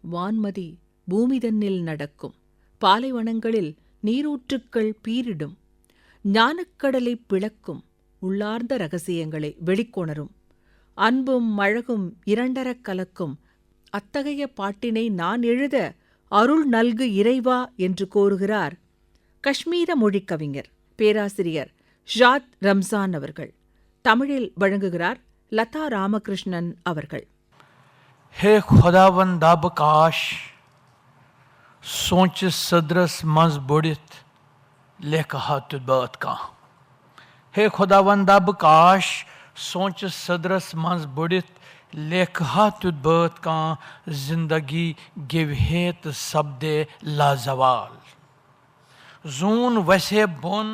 வான்மதி பூமிதன்னில் நடக்கும், பாலைவனங்களில் நீரூற்றுக்கள் பீரிடும், ஞானக்கடலை பிளக்கும், உள்ளார்ந்த ரகசியங்களை வெளிக்கொணரும், அன்பும் அழகும் இரண்டரக் கலக்கும் அத்தகைய பாட்டினை நான் எழுத அருள் நல்கு இறைவா என்று கோருகிறார் காஷ்மீர மொழிக் கவிஞர் பேராசிரியர் ஷாத் ரம்சான் அவர்கள். தமிழில் வழங்குகிறார் லதா ராமகிருஷ்ணன் அவர்கள். हे खुदावंद आबकाश सोच सदरस मंज बुड़ित लेखा तुबात का. हे खुदावंद आबकाश सोच सदरस मंज बुड़ित लेखा तुबात का. जिंदगी गिवहेत शब्दे लाजवाल जून वसे बोन.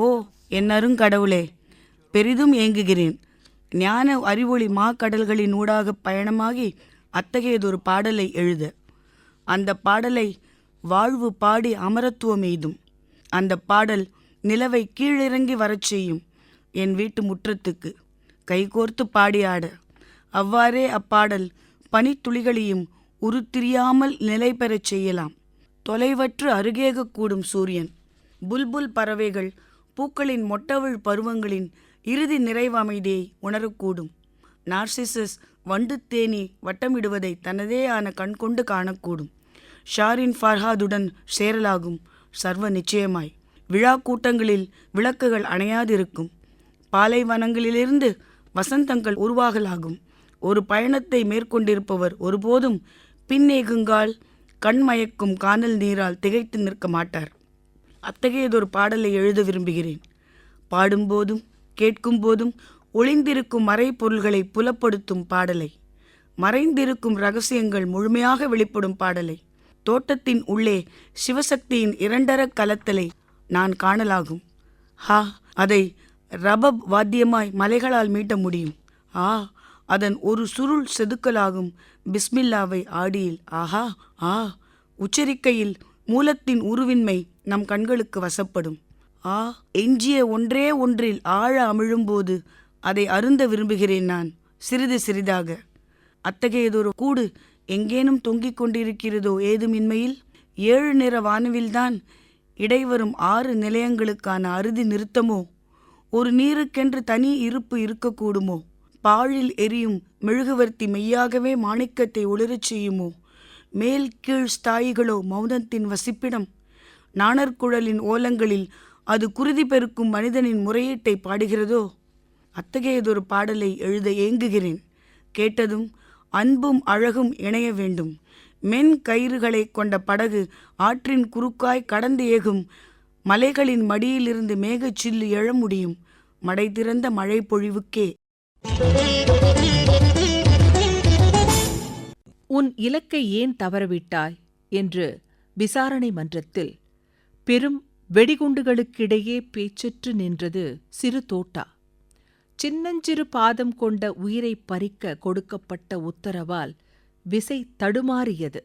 ஓ என் அருங்கடவுளே, பெரிதும் ஏங்குகிறேன். ஞான அறிவொளி மாக்கடல்களின் ஊடாக பயணமாகி அத்தகையதொரு பாடலை எழுத, அந்த பாடலை வாழ்வு பாடி அமரத்துவம் எய்தும், அந்த பாடல் நிலவை கீழிறங்கி வரச் செய்யும் என் வீட்டு முற்றத்துக்கு கைகோர்த்து பாடியாட. அவ்வாறே அப்பாடல் பனித்துளிகளையும் உருத்திரியாமல் நிலை பெறச் செய்யலாம். தொலைவற்று அருகேகக்கூடும் சூரியன், புல்புல் பறவைகள் பூக்களின் மொட்டவிழ் பருவங்களின் இறுதி நிறைவு அமைதியை உணரக்கூடும். நார்சிசஸ் வண்டு தேனி வட்டமிடுவதை தனதே ஆன கண்கொண்டு காணக்கூடும். ஷாரின் ஃபர்ஹாதுடன் சேரலாகும் சர்வ நிச்சயமாய். விழா கூட்டங்களில் விளக்குகள் அணையாதிருக்கும். பாலைவனங்களிலிருந்து வசந்தங்கள் உருவாகலாகும். ஒரு பயணத்தை மேற்கொண்டிருப்பவர் ஒருபோதும் பின்னேகுங்கால் கண்மயக்கும் கானல் நீரால் திகைத்து நிற்க மாட்டார். அத்தகையதொரு பாடலை எழுத விரும்புகிறேன். பாடும்போதும் கேட்கும்போதும் ஒளிந்திருக்கும் மறைப்பொருள்களை புலப்படுத்தும் பாடலை, மறைந்திருக்கும் இரகசியங்கள் முழுமையாக வெளிப்படும் பாடலை, தோட்டத்தின் உள்ளே சிவசக்தியின் இரண்டர கலத்தலை நான் காணலாகும். அதை ரபப் வாத்தியமாய் மலைகளால் மீட்ட முடியும். அதன் ஒரு சுருள் செதுக்கலாகும் பிஸ்மில்லாவை ஆடியில். உச்சரிக்கையில் மூலத்தின் உருவின்மை நம் கண்களுக்கு வசப்படும். எஞ்சிய ஒன்றே ஒன்றில் ஆழ அமிழும்போது அதை அருந்த விரும்புகிறேன் நான், சிறிது சிறிதாக. அத்தகையதொரு கூடு எங்கேனும் தொங்கிக் கொண்டிருக்கிறதோ ஏதுமின்மையில்? 7 நிற வானவில்தான் இடைவரும் 6 நிலையங்களுக்கான அறுதி நிறுத்தமோ? ஒரு நீருக்கென்று தனி இருப்பு இருக்கக்கூடுமோ? பாழில் எரியும் மெழுகுவர்த்தி மெய்யாகவே மாணிக்கத்தை ஒளிரச் செய்யுமோ? மேல் கீழ் ஸ்தாயிகளோ மௌனத்தின் வசிப்பிடம்? நாணர்குழலின் ஓலங்களில் அது குருதி பெருக்கும் மனிதனின் முறையீட்டை பாடுகிறதோ? அத்தகையதொரு பாடலை எழுத ஏங்குகிறேன். கேட்டதும் அன்பும் அழகும் இணைய வேண்டும். மென் கயிறுகளை கொண்ட படகு ஆற்றின் குறுக்காய் கடந்து ஏகும். மலைகளின் மடியிலிருந்து மேகச்சில்லு எழ முடியும் மடை திறந்த மழை பொழிவுக்கே. உன் இலக்கை ஏன் தவறவிட்டாய் என்று விசாரணை மன்றத்தில் பெரும் வெடிகுண்டுகளுக்கிடையே பேச்சற்று நின்றது சிறு தோட்டா. சின்னஞ்சிறு பாதம் கொண்ட உயிரை பறிக்க கொடுக்கப்பட்ட உத்தரவால் விசை தடுமாறியது.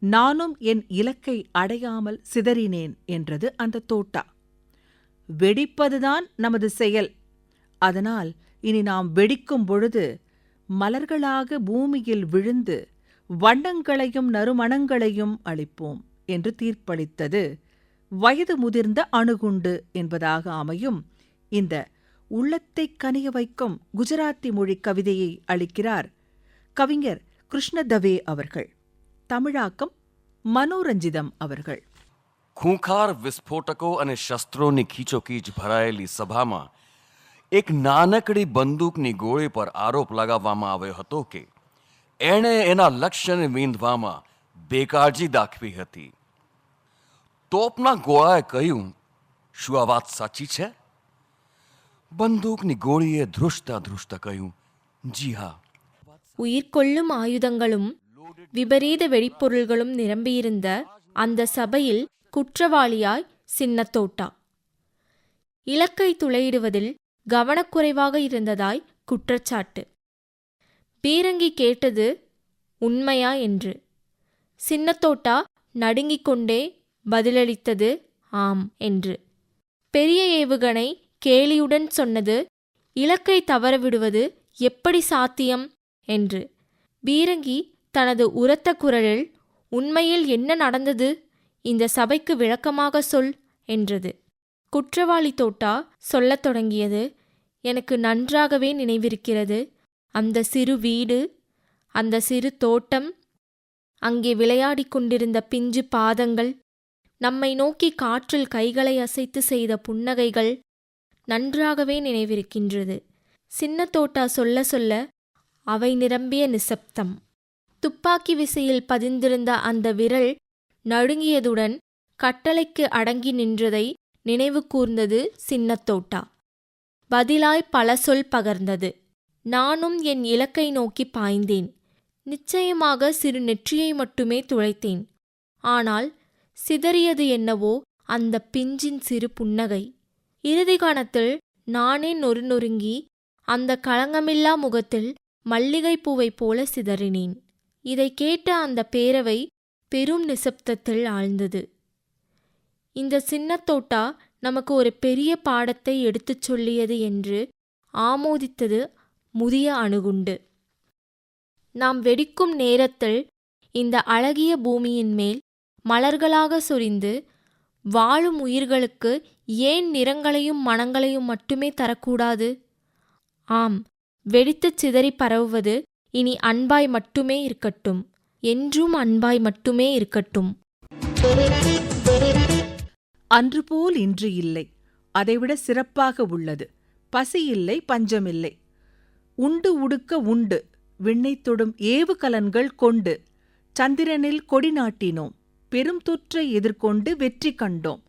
நானும் என் இலக்கை அடையாமல் சிதறினேன் என்றது அந்த தோட்டா. வெடிப்பதுதான் நமது செயல். அதனால் இனி நாம் வெடிக்கும் பொழுது மலர்களாக பூமியில் விழுந்து வண்ணங்களையும் நறுமணங்களையும் அளிப்போம் என்று தீர்ப்பளித்தது வயது முதிர்ந்த அணுகுண்டு என்பதாக அமையும் இந்த உள்ளத்தை கனிய வைக்கும் குஜராத்தி மொழி கவிதையை அளிக்கிறார் கவிஞர் கிருஷ்ண தவே அவர்கள். தமிழாக்கம் மனோரஞ்சிதம் அவர்கள். ખૂંખાર વિસ્ફોટકો અને શસ્ત્રોની ખીચોખીચ ભરાયેલી સભામાં એક નાનકડી બંદૂકની ગોળી પર આરોપ લગાવવામાં આવ્યો હતો કે એણે એના લક્ષ્યને વીંધવામાં બેકાળજી દાખવી હતી. તોપના ગોળાએ કહ્યું, શું આ વાત સાચી છે? બંદૂકની ગોળીએ ધ્રુજતા ધ્રુજતા કહ્યું, જી હા. உயிர்கொள்ளும் ஆயுதங்களும் விபரீத வெடிப்பொருள்களும் நிரம்பியிருந்த அந்த சபையில் குற்றவாளியாய் சின்னத்தோட்டா. இலக்கை துளையிடுவதில் கவனக்குறைவாக இருந்ததாய் குற்றச்சாட்டு. பீரங்கி கேட்டது உண்மையா என்று. சின்னத்தோட்டா நடுங்கிக் கொண்டே பதிலளித்தது ஆம் என்று. பெரிய ஏவுகணை கேலியுடன் சொன்னது இலக்கை தவறவிடுவது எப்படி சாத்தியம் என்று. பீரங்கி தனது உரத்த குரலில் உண்மையில் என்ன நடந்தது, இந்த சபைக்கு விளக்கமாக சொல் என்றது. குற்றவாளி தோட்டா சொல்லத் தொடங்கியது, எனக்கு நன்றாகவே நினைவிருக்கிறது. அந்த சிறு வீடு, அந்த சிறு தோட்டம், அங்கே விளையாடிக் கொண்டிருந்த பிஞ்சு பாதங்கள், நம்மை நோக்கி காற்றில் கைகளை அசைத்து செய்த புன்னகைகள் நன்றாகவே நினைவிருக்கின்றது. சின்னத்தோட்டா சொல்ல சொல்ல அவை நிரம்பிய நிசப்தம். துப்பாக்கி விசையில் பதிந்திருந்த அந்த விரல் நடுங்கியதுடன் கட்டளைக்கு அடங்கி நின்றதை நினைவு கூர்ந்தது சின்னத்தோட்டா. பதிலாய் பல சொல் பகர்ந்தது. நானும் என் இலக்கை நோக்கி பாய்ந்தேன். நிச்சயமாக சிறு நெற்றியை மட்டுமே துளைத்தேன். ஆனால் சிதறியது என்னவோ அந்த பிஞ்சின் சிறு புன்னகை. இறுதி கணத்தில் நானே நொறுங்கி அந்த களங்கமில்லா முகத்தில் மல்லிகைப்பூவைப் போல சிதறினேன். இதை கேட்ட அந்த பேரவை பெரும் நிசப்தத்தில் ஆழ்ந்தது. இந்த சின்னத்தோட்டா நமக்கு ஒரு பெரிய பாடத்தை எடுத்துச் சொல்லியது என்று ஆமோதித்தது முதிய அணுகுண்டு. நாம் வெடிக்கும் நேரத்தில் இந்த அழகிய பூமியின் மேல் மலர்களாக சொரிந்து வாழும் உயிர்களுக்கு ஏன் நிறங்களையும் மனங்களையும் மட்டுமே தரக்கூடாது? ஆம், வெடித்துச் சிதறி பரவுவது இனி அன்பாய் மட்டுமே இருக்கட்டும், என்றும் அன்பாய் மட்டுமே இருக்கட்டும். அன்று போல் இன்று இல்லை, அதைவிட சிறப்பாக உள்ளது. பசி இல்லை, பஞ்சமில்லை. உண்டு உடுக்க உண்டு, விண்ணைத் தொடும் ஏவுகலன்கள் கொண்டு சந்திரனில் கொடி நாட்டினோம். பெரும் தொற்றை எதிர்கொண்டு வெற்றி கண்டோம்.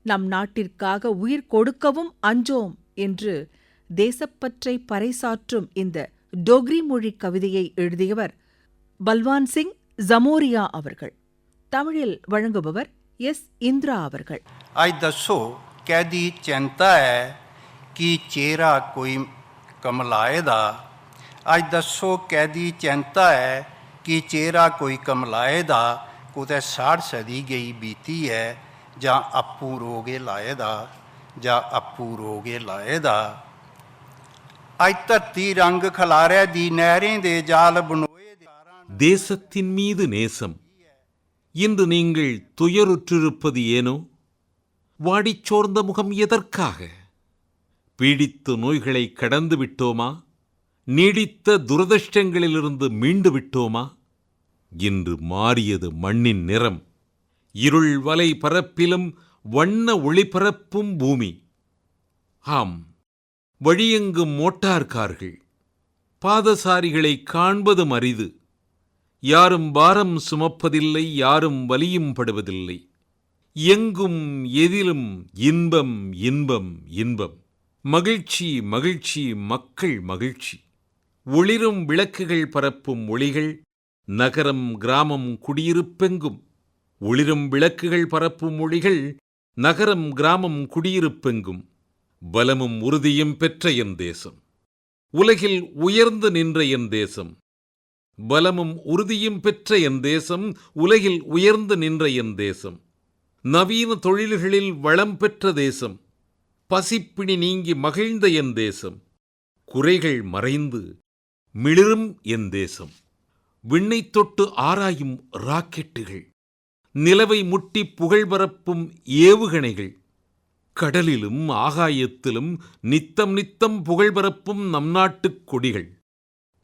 நம் நாட்டிற்காக உயிர் கொடுக்கவும் அஞ்சோம் என்று தேசப்பற்றை பறைசாற்றும் இந்த டோக்ரி மொழி கவிதையை எழுதியவர் பல்வான் சிங் ஜமோரியா அவர்கள். தமிழில் வழங்குபவர் எஸ். இந்திரா அவர்கள். आज दसो कैदी चिंता है कि चेहरा कोई कमलाएदा. आज दसो कैदी चिंता है कि चेहरा कोई कमलाएदा. कुतै 60 सदी गई बीती है जां अप्पू रोगे लाएदा, जां अप्पू रोगे लाएदा. आज धरती रंग खलारे दी नहरें दे जाल बनोए. தேசத்தின் மீது நேசம். இன்று நீங்கள் துயருற்றிருப்பது ஏனோ? வாடிச்சோர்ந்த முகம் எதற்காக? பீடித்த நோய்களை கடந்து விட்டோமா? நீடித்த துரதிர்ஷ்டங்களிலிருந்து மீண்டு விட்டோமா? இன்று மாறியது மண்ணின் நிறம். இருள் வலை பரப்பிலும் வண்ண ஒளிபரப்பும் பூமி. ஆம், வழியெங்கும் மோட்டார் கார்கள். பாதசாரிகளை காண்பதும் அரிது. யாரும் பாரம் சுமப்பதில்லை, யாரும் வலியும் படுவதில்லை. எங்கும் எதிலும் இன்பம் இன்பம் இன்பம். மகிழ்ச்சி மகிழ்ச்சி, மக்கள் மகிழ்ச்சி. ஒளிரும் விளக்குகள் பரப்பும் ஒளிகள் நகரம் கிராமம் குடியிருப்பெங்கும். ஒளிரும் விளக்குகள் பரப்பும் ஒளிகள் நகரம் கிராமம் குடியிருப்பெங்கும். பலமும் உறுதியும் பெற்ற என் தேசம், உலகில் உயர்ந்து நின்ற என் தேசம். பலமும் உறுதியும் பெற்ற என் தேசம், உலகில் உயர்ந்து நின்ற என் தேசம். நவீன தொழில்களில் வளம் பெற்ற தேசம். பசிப்பிணி நீங்கி மகிழ்ந்த என் தேசம். குறைகள் மறைந்து மிளிரும் என் தேசம். விண்ணைத் தொட்டு ஆராயும் ராக்கெட்டுகள், நிலவை முட்டி புகழ் பரப்பும் ஏவுகணைகள், கடலிலும் ஆகாயத்திலும் நித்தம் நித்தம் புகழ் பரப்பும் நம் நாட்டுக் கொடிகள்.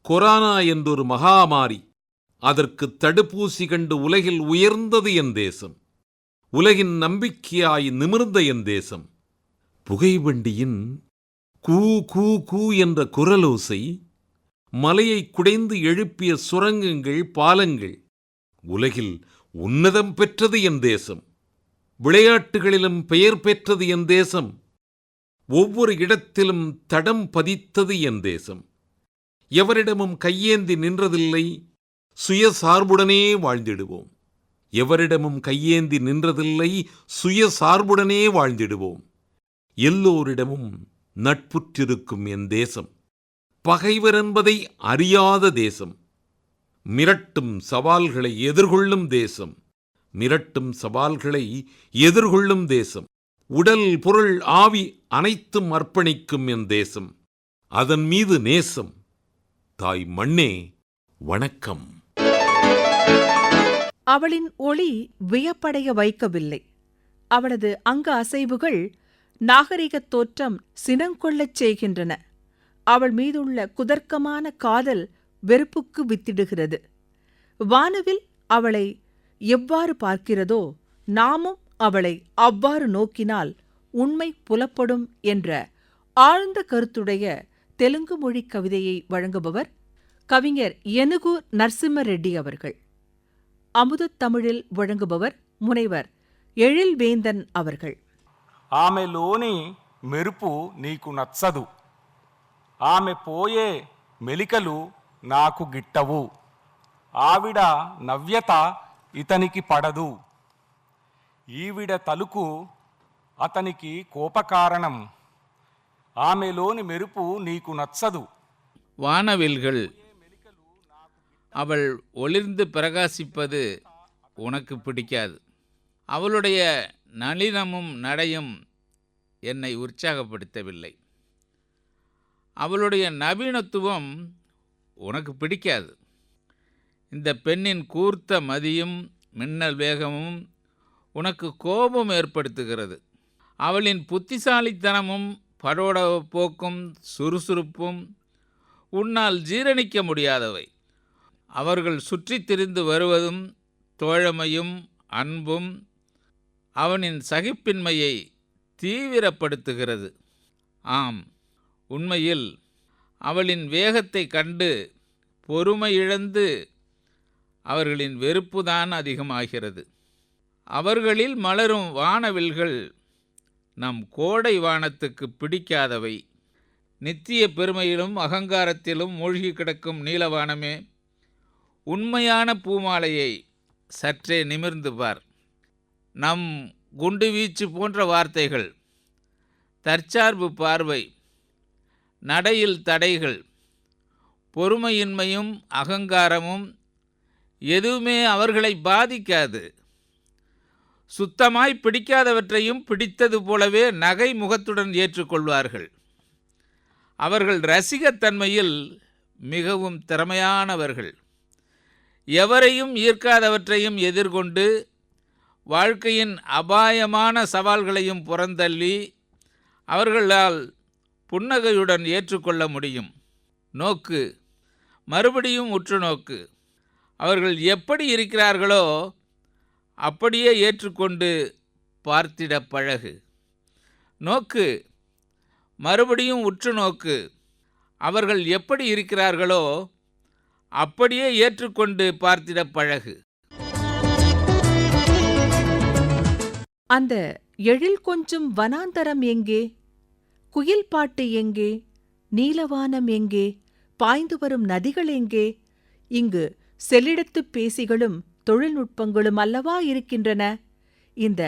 கொரோனா என்றொரு மகாமாரி, அதற்கு தடுப்பூசி கண்டு உலகில் உயர்ந்தது என் தேசம். உலகின் நம்பிக்கையாய் நிமிர்ந்த என் தேசம். புகைவண்டியின் கூ கூ கூ என்ற குரலோசை, மலையை குடைந்து எழுப்பிய சுரங்கங்கள் பாலங்கள். உலகில் உன்னதம் பெற்றது என் தேசம். விளையாட்டுகளிலும் பெயர் பெற்றது என் தேசம். ஒவ்வொரு இடத்திலும் தடம் பதித்தது என் தேசம். எவரிடமும் கையேந்தி நின்றதில்லை, சுயசார்புடனே வாழ்ந்திடுவோம். எவரிடமும் கையேந்தி நின்றதில்லை, சுயசார்புடனே வாழ்ந்திடுவோம். எல்லோரிடமும் நட்புற்றிருக்கும் என் தேசம் பகைவர் என்பதை அறியாத தேசம். மிரட்டும் சவால்களை எதிர்கொள்ளும் தேசம். மிரட்டும் சவால்களை எதிர்கொள்ளும் தேசம். உடல், பொருள், ஆவி அனைத்தும் அர்ப்பணிக்கும் என் தேசம். அதன் மீது நேசம். தாய் மண்ணே வணக்கம். அவளின் ஒளி வியப்படைய வைக்கவில்லை. அவளது அங்க அசைவுகள் நாகரிகத் தோற்றம் சினங்கொள்ளச் செய்கின்றன. அவள் மீதுள்ள குதர்க்கமான காதல் வெறுப்புக்கு வித்திடுகிறது. வானவில் அவளை எவ்வாறு பார்க்கிறதோ நாமும் அவளை அவ்வாறு நோக்கினால் உண்மை புலப்படும் என்ற ஆழ்ந்த கருத்துடைய தெலுங்கு மொழி கவிதையை வழங்குபவர் கவிஞர் எனுகு நரசிம்ம ரெட்டி அவர்கள். அமுதத் தமிழில் வழங்குபவர் முனைவர் எழில்வேந்தன் அவர்கள். ఆమెలోని మెరుపు నీకు నచ్చదు, ఆమె పోయే మెలికలు నాకు గిట్టవు, ఆవిడ నవ్యత ఇతనికి పడదు, ఈవిడ తలుకు అతనికి కోపకారణం, ఆమెలోని మెరుపు నీకు నచ్చదు. வானவில்கள் அவள் ஒளிர்ந்து பிரகாசிப்பது உனக்கு பிடிக்காது. அவளுடைய நளினமும் நடையும் என்னை உற்சாகப்படுத்தவில்லை. அவளுடைய நவீனத்துவம் உனக்கு பிடிக்காது. இந்த பெண்ணின் கூர்த்த மதியும் மின்னல் வேகமும் உனக்கு கோபம் ஏற்படுத்துகிறது. அவளின் புத்திசாலித்தனமும் படோட போக்கும் சுறுசுறுப்பும் உன்னால் ஜீரணிக்க முடியாதவை. அவர்கள் சுற்றித் திரிந்து வருவதும் தோழமையும் அன்பும் அவனின் சகிப்பின்மையை தீவிரப்படுத்துகிறது. ஆம், உண்மையில் அவளின் வேகத்தை கண்டு பொறுமையிழந்து அவர்களின் வெறுப்புதான் அதிகமாகிறது. அவர்களில் மலரும் வானவில்கள் நம் கோடை வானத்துக்கு பிடிக்காதவை. நித்திய பெருமையிலும் அகங்காரத்திலும் மூழ்கி கிடக்கும் நீலவானமே, உண்மையான பூமாலையை சற்றே நிமிர்ந்து பார். நம் குண்டுவீச்சு போன்ற வார்த்தைகள், தற்சார்பு பார்வை, நடையில் தடைகள், பொறுமையின்மையும் அகங்காரமும் எதுவுமே அவர்களை பாதிக்காது. சுத்தமாய் பிடிக்காதவற்றையும் பிடித்தது போலவே நகை முகத்துடன் ஏற்றுக்கொள்வார்கள். அவர்கள் ரசிகத்தன்மையில் மிகவும் திறமையானவர்கள். எவரையும் ஈர்க்காதவற்றையும் எதிர்கொண்டு வாழ்க்கையின் அபாயமான சவால்களையும் புறந்தள்ளி அவர்களால் புன்னகையுடன் ஏற்றுக்கொள்ள முடியும். நோக்கு, மறுபடியும் உற்று நோக்கு. அவர்கள் எப்படி இருக்கிறார்களோ அப்படியே ஏற்றுக்கொண்டு பார்த்திட பழகு. நோக்கு, மறுபடியும் உற்று நோக்கு. அவர்கள் எப்படி இருக்கிறார்களோ அப்படியே ஏற்றுக்கொண்டு பார்த்திட பழகு. அந்த எழில் கொஞ்சம் வனாந்தரம் எங்கே? குயில் பாட்டு எங்கே? நீலவானம் எங்கே? பாய்ந்து வரும் நதிகள் எங்கே? இங்கு செல்லிடத்துப் பேசிகளும் தொழில்நுட்பங்களும் அல்லவா இருக்கின்றன. இந்த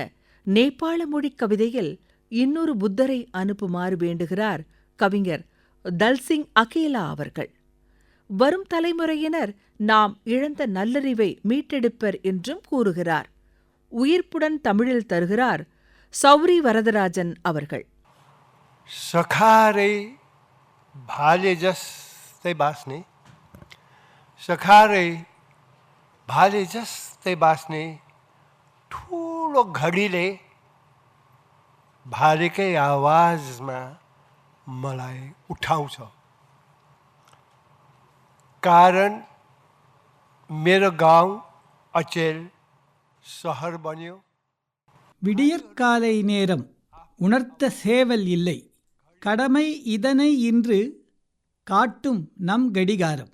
நேபாள மொழி கவிதையில் இன்னொரு புத்தரை அனுப்புமாறு வேண்டுகிறார் கவிஞர் தல்சிங் அகேலா அவர்கள். வரும் தலைமுறையினர் நாம் இழந்த நல்லறிவை மீட்டெடுப்பர் என்றும் கூறுகிறார். உயிர்ப்புடன் தமிழில் தருகிறார் சௌரி வரதராஜன் அவர்கள். सखारे भाले जस्तै बाँच्ने, सखारे भाले जस्तै बाँच्ने ठुलो घडीले भालेकै आवाजमा मलाई उठाउँछ. कारण मेरो गाउँ अचेल सहर बन्यो. விடியற்காலை நேரம் உணர்த்த சேவல் இல்லை, கடமை இதனை இன்று காட்டும் நம் கடிகாரம்.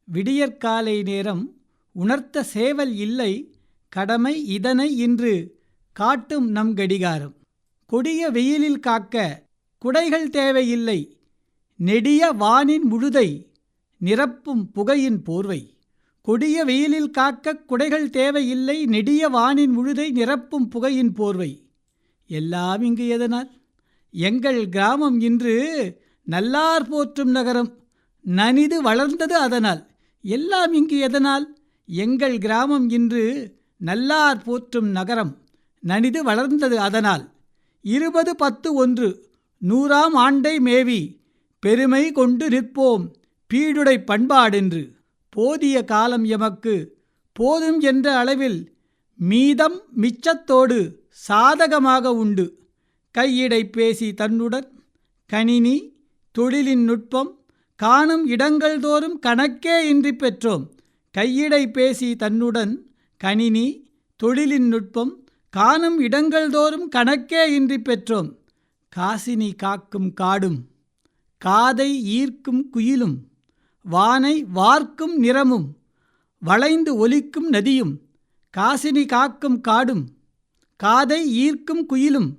விடியற்காலை நேரம் உணர்த்த சேவல் இல்லை, கடமை இதனை இன்று காட்டும் நம் கடிகாரம். கொடிய வெயிலில் காக்க குடைகள் தேவையில்லை, நெடிய வானின் முழுதை நிரப்பும் புகையின் போர்வை. கொடிய வெயிலில் காக்க குடைகள் தேவையில்லை, நெடிய வானின் முழுதை நிரப்பும் புகையின் போர்வை. எல்லாம் இங்கு எதனால்? எங்கள் கிராமம் இன்று நல்லார் போற்றும் நகரம், நனிது வளர்ந்தது அதனால். எல்லாம் இங்கு எதனால்? எங்கள் கிராமம் இன்று நல்லார் போற்றும் நகரம், நனிது வளர்ந்தது அதனால். 20-10-1 100ஆம் ஆண்டை மேவி பெருமை கொண்டு நிற்போம் பீடுடை பண்பாடென்று. போதிய காலம் எமக்கு போதும் என்ற அளவில் மீதம் மிச்சத்தோடு சாதகமாக உண்டு. கையிடை பேசி தன்னுடன் கணினி தொழிலின் நுட்பம் காணும் இடங்கள் தோறும் கணக்கே இன்றி பெற்றோம். கையிடை பேசி தன்னுடன் கணினி தொழிலின் நுட்பம் காணும் இடங்கள் தோறும் கணக்கே இன்றி பெற்றோம். காசினி காக்கும் காடும் காதை ஈர்க்கும் குயிலும் வானை வார்க்கும் நிறமும் வளைந்து ஒலிக்கும் நதியும். காசினி காக்கும் காடும் காதை ஈர்க்கும் குயிலும்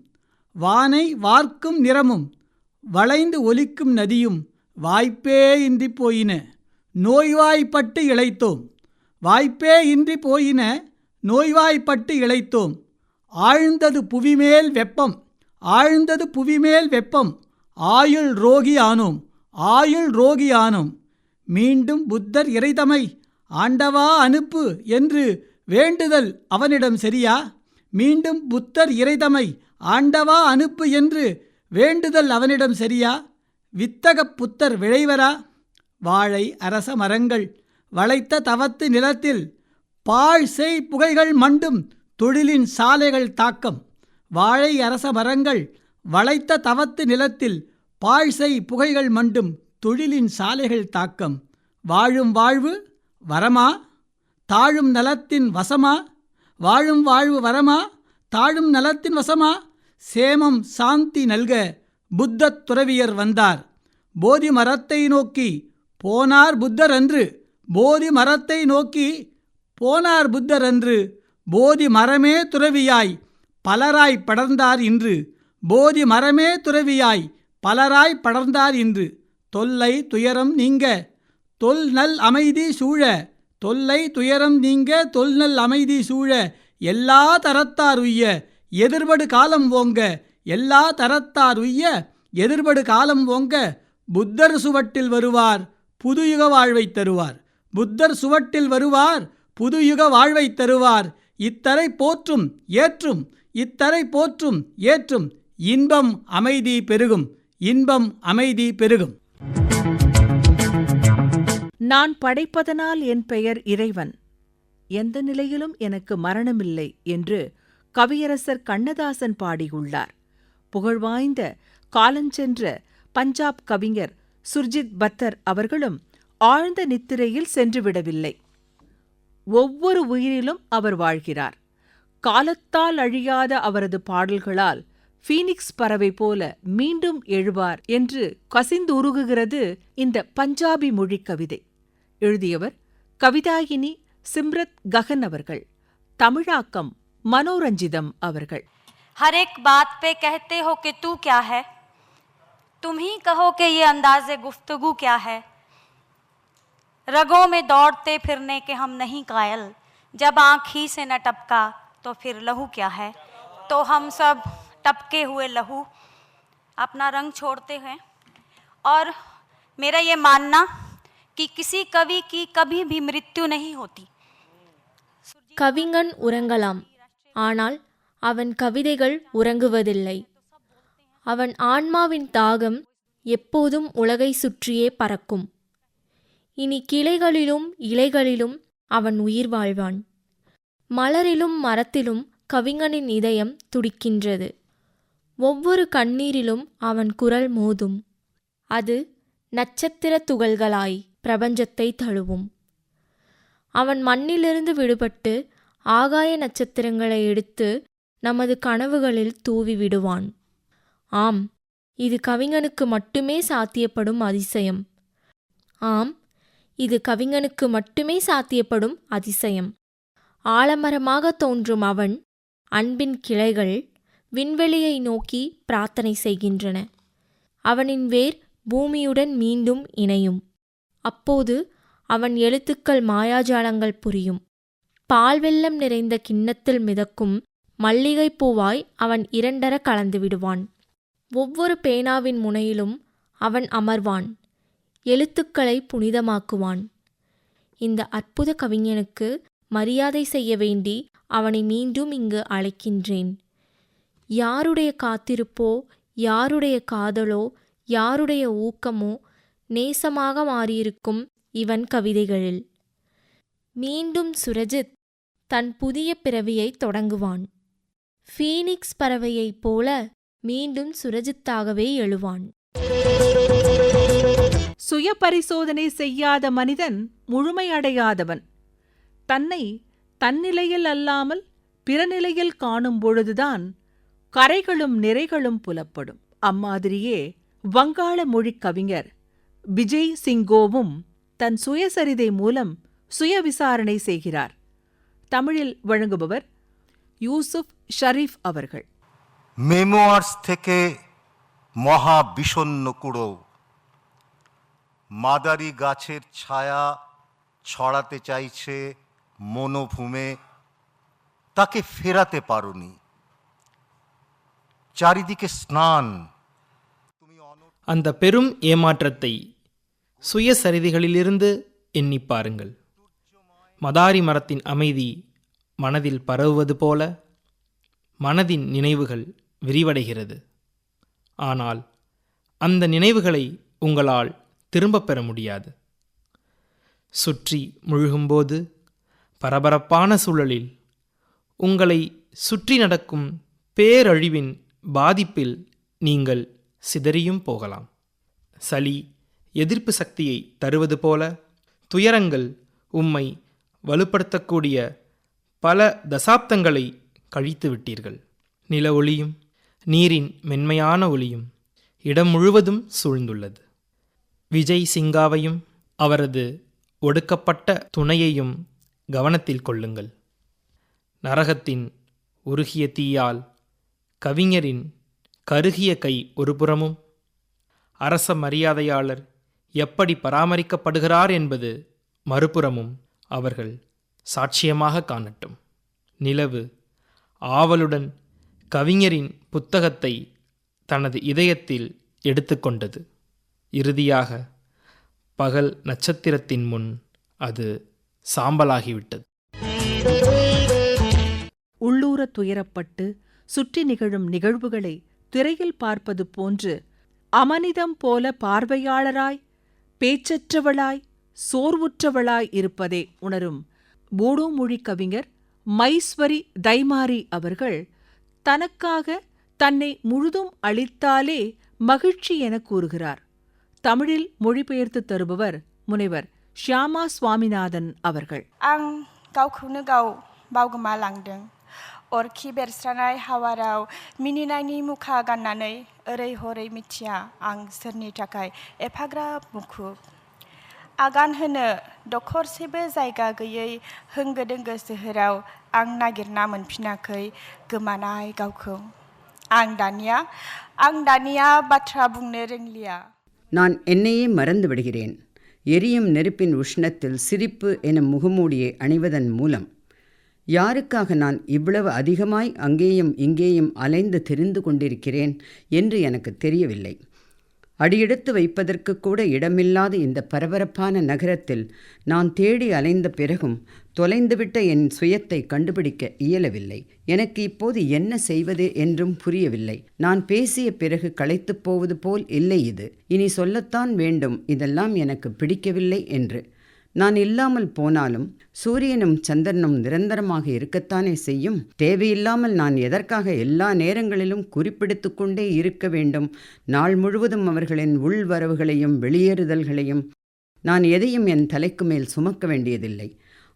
வானை வார்க்கும் நிறமும் வளைந்து ஒலிக்கும் நதியும் வாய்ப்பே இன்றி போயின நோய்வாய்ப்பட்டு இளைத்தோம். வாய்ப்பே இன்றி போயின நோய்வாய்ப்பட்டு இளைத்தோம். ஆழ்ந்தது புவிமேல் வெப்பம், ஆழ்ந்தது புவிமேல் வெப்பம், ஆயுள் ரோகி ஆனோம், ஆயுள் ரோகி ஆனோம். மீண்டும் புத்தர் இறைதமை ஆண்டவா அனுப்பு என்று வேண்டுதல் அவனிடம் சரியா? மீண்டும் புத்தர் இறைதமை ஆண்டவா அனுப்பு என்று வேண்டுதல் அவனிடம் சரியா? வித்தகப் புத்தர் விழைவரா? வாழை அரச மரங்கள் வளைத்த தவத்து நிலத்தில் பாழ் செய் புகைகள் மண்டும் தொழிலின் சாலைகள் தாக்கம். வாழை அரச மரங்கள் வளைத்த தவத்து நிலத்தில் பாழ் செய் புகைகள் மண்டும் தொழிலின் சாலைகள் தாக்கம். வாழும் வாழ்வு வரமா தாழும் நலத்தின் வசமா? வாழும் வாழ்வு வரமா தாழும் நலத்தின் வசமா? சேமம் சாந்தி நல்க புத்தத் துறவியர் வந்தார். போதி மரத்தை நோக்கி போனார் புத்தர் அன்று. போதி மரத்தை நோக்கி போனார் புத்தர் அன்று. போதி மரமே துறவியாய் பலராய் படர்ந்தார் இன்று. போதி மரமே துறவியாய் பலராய் படர்ந்தார் இன்று. தொல்லை துயரம் நீங்க தொல் நல் அமைதி சூழ, தொல்லை துயரம் நீங்க தொல் நல் அமைதி சூழ, எல்லா தரத்தார் உய்ய எதிர்படு காலம் ஓங்க, எல்லா தரத்தார் உய்ய எதிர்படு காலம் ஓங்க. புத்தர் சுவட்டில் வருவார் புதுயுக வாழ்வை தருவார். புத்தர் சுவட்டில் வருவார் புதுயுக வாழ்வை தருவார். இத்தரை போற்றும் ஏற்றும், இத்தரை போற்றும் ஏற்றும், இன்பம் அமைதி பெருகும், இன்பம் அமைதி பெருகும். நான் படைப்பதனால் என் பெயர் இறைவன், எந்த நிலையிலும் எனக்கு மரணமில்லை என்று கவியரசர் கண்ணதாசன் பாடியுள்ளார். புகழ்வாய்ந்த காலஞ்சென்ற பஞ்சாப் கவிஞர் சுர்ஜித் பத்தர் அவர்களும் ஆழ்ந்த நித்திரையில் சென்றுவிடவில்லை. ஒவ்வொரு உயிரிலும் அவர் வாழ்கிறார். காலத்தால் அழியாத அவரது பாடல்களால் ஃபீனிக்ஸ் பறவை போல மீண்டும் எழுவார் என்று கசிந்துருகுகிறது இந்த பஞ்சாபி மொழி கவிதை. எழுதியவர் கவிதாயினி சிம்ரத் ககன் அவர்கள். தமிழாக்கம் मनोरंजितम அவர்கள். हर एक बात पे कहते हो कि तू क्या है, तुम ही कहो कि ये अंदाज़े गुफ्तगू क्या है. रगों में दौड़ते फिरने के हम नहीं कायल, जब आँख ही से न टपका तो फिर लहू क्या है. तो हम सब टपके हुए लहू अपना रंग छोड़ते हैं. और मेरा ये मानना कि किसी कवि की कभी भी मृत्यु नहीं होती. கவிஞன் உறங்கலாம், ஆனால் அவன் கவிதைகள் உறங்குவதில்லை. அவன் ஆன்மாவின் தாகம் எப்போதும் உலகை சுற்றியே பறக்கும். இனி கிளைகளிலும் இலைகளிலும் அவன் உயிர் வாழ்வான். மலரிலும் மரத்திலும் கவிஞனின் இதயம் துடிக்கின்றது. ஒவ்வொரு கண்ணீரிலும் அவன் குரல் மோதும். அது நட்சத்திர துகள்களாய் பிரபஞ்சத்தை தழுவும். அவன் மண்ணிலிருந்து விடுபட்டு ஆகாய நட்சத்திரங்களை எடுத்து நமது கனவுகளில் தூவி விடுவான். ஆம், இது கவிஞனுக்கு மட்டுமே சாத்தியப்படும் அதிசயம். ஆம், இது கவிஞனுக்கு மட்டுமே சாத்தியப்படும் அதிசயம். ஆலமரமாக தோன்றும் அவன் அன்பின் கிளைகள் விண்வெளியை நோக்கி பிரார்த்தனை செய்கின்றன. அவனின் வேர் பூமியுடன் மீண்டும் இணையும். அப்போது அவன் எழுத்துக்கள் மாயாஜாலங்கள் புரியும். பால் வெள்ளம் நிறைந்த கிண்ணத்தில் மிதக்கும் மல்லிகைப் பூவாய் அவன் இரண்டர கலந்து விடுவான். ஒவ்வொரு பேனாவின் முனையிலும் அவன் அமர்வான். எழுத்துக்களை புனிதமாக்குவான். இந்த அற்புத கவிஞனுக்கு மரியாதை செய்ய வேண்டி அவனை மீண்டும் இங்கு அழைக்கின்றேன். யாருடைய காத்திருப்போ, யாருடைய காதலோ, யாருடைய ஊக்கமோ நேசமாக மாறியிருக்கும் இவன் கவிதைகளில். மீண்டும் சுரஜித் தன் புதிய பிறவியை தொடங்குவான். ஃபீனிக்ஸ் பறவையைப் போல மீண்டும் சுரஜித்தாகவே எழுவான். சுய பரிசோதனை செய்யாத மனிதன் முழுமையடையாதவன். தன்னை தன்னிலையில் அல்லாமல் பிறநிலையில் காணும் பொழுதுதான் கரைகளும் நிறைகளும் புலப்படும். அம்மாதிரியே வங்காள மொழிக் கவிஞர் விஜய் சிங்கோவும் தன் சுயசரிதை மூலம் சுய விசாரணை செய்கிறார். தமிழில் வழங்குபவர் யூசுப் ஷரீஃப் அவர்கள். মেমোয়ার্স থেকে মহা বিষণ্ণ কুড়ো, মাদারি গাছের ছায়া ছড়াতে চাইছে মনোভূমে, তাকে ফেরাতে পারোনি। চারিদিকে স্নান। அந்த பெரும் ஏமாற்றத்தை சுயசரிதைகளிலிருந்து எண்ணி பாருங்கள். மதாரி மரத்தின் அமைதி மனதில் பரவுவது போல மனதின் நினைவுகள் விரிவடைகிறது. ஆனால் அந்த நினைவுகளை உங்களால் திரும்பப் பெற முடியாது. சுற்றி முழுகும்போது பரபரப்பான சூழலில் உங்களை சுற்றி நடக்கும் பேரழிவின் பாதிப்பில் நீங்கள் சிதறியும் போகலாம். சளி எதிர்ப்பு சக்தியை தருவது போல துயரங்கள் உம்மை வலுப்படுத்தக்கூடிய பல தசாப்தங்களை கழித்து விட்டீர்கள். நில ஒளியும் நீரின் மென்மையான ஒளியும் இடம் முழுவதும் சூழ்ந்துள்ளது. விஜய் சிங்காவையும் அவரது ஒடுக்கப்பட்ட துணையையும் கவனத்தில் கொள்ளுங்கள். நரகத்தின் உருகிய தீயால் கவிஞரின் கருகிய கை ஒருபுறமும், அரச மரியாதையாளர் எப்படி பராமரிக்கப்படுகிறார் என்பது மறுபுறமும் அவர்கள் சாட்சியமாக காணட்டும். நிலவு ஆவலுடன் கவிஞரின் புத்தகத்தை தனது இதயத்தில் எடுத்துக்கொண்டது. இறுதியாக பகல் நட்சத்திரத்தின் முன் அது சாம்பலாகிவிட்டது. உள்ளூர துயரப்பட்டு சுற்றி நிகழும் நிகழ்வுகளை திரையில் பார்ப்பது போன்று அமனிதம் போல பார்வையாளராய், பேச்சற்றவளாய், சோர்வுற்றவளாய் இருப்பதை உணரும் போடோ மொழி கவிஞர் மைஸ்வரி தைமாரி அவர்கள் தனக்காக தன்னை முழுதும் அளித்தாலே மகிழ்ச்சி என கூறுகிறார். தமிழில் மொழிபெயர்த்து தருபவர் முனைவர் ஷியாமா சுவாமிநாதன் அவர்கள். आं गावखौनो गाव बावगोमालांदों। अरखि बेरस्रानाय हावाराव मिनिनायनि मुखा गाननानै ओरै हरै मिथिया आं सोरनि थाखाय एफाग्राब मुखुब। आगान होनो दखरसेबो जायगा गैयै होंगो दोंगो सोहोराव आं नागिरना मोनफिनाखै गोमानाय गावखौ। आं दानिया बाथ्रा बुंनो रोंलिया। நான் என்னையே மறந்து விடுகிறேன். எரியும் நெருப்பின் உஷ்ணத்தில் சிரிப்பு எனும் முகமூடியை அணிவதன் மூலம் யாருக்காக நான் இவ்வளவு அதிகமாய் அங்கேயும் இங்கேயும் அலைந்து திரிந்து கொண்டிருக்கிறேன் என்று எனக்கு தெரியவில்லை. அடியெடுத்து வைப்பதற்கு கூட இடமில்லாத இந்த பரபரப்பான நகரத்தில் நான் தேடி அலைந்த பிறகும் தொலைந்துவிட்ட என் சுயத்தை கண்டுபிடிக்க இயலவில்லை. எனக்கு இப்போது என்ன செய்வது என்றும் புரியவில்லை. நான் பேசிய பிறகு களைத்துப் போவது போல் இல்லை இது. இனி சொல்லத்தான் வேண்டும் இதெல்லாம் எனக்கு பிடிக்கவில்லை என்று. நான் இல்லாமல் போனாலும் சூரியனும் சந்திரனும் நிரந்தரமாக இருக்கத்தானே செய்யும். தேவையில்லாமல் நான் எதற்காக எல்லா நேரங்களிலும் குறிப்பிடுத்து கொண்டே இருக்க வேண்டும்? நாள் முழுவதும் அவர்களின் உள்வரவுகளையும் வெளியேறுதல்களையும் நான் எதையும் என் தலைக்கு மேல் சுமக்க வேண்டியதில்லை.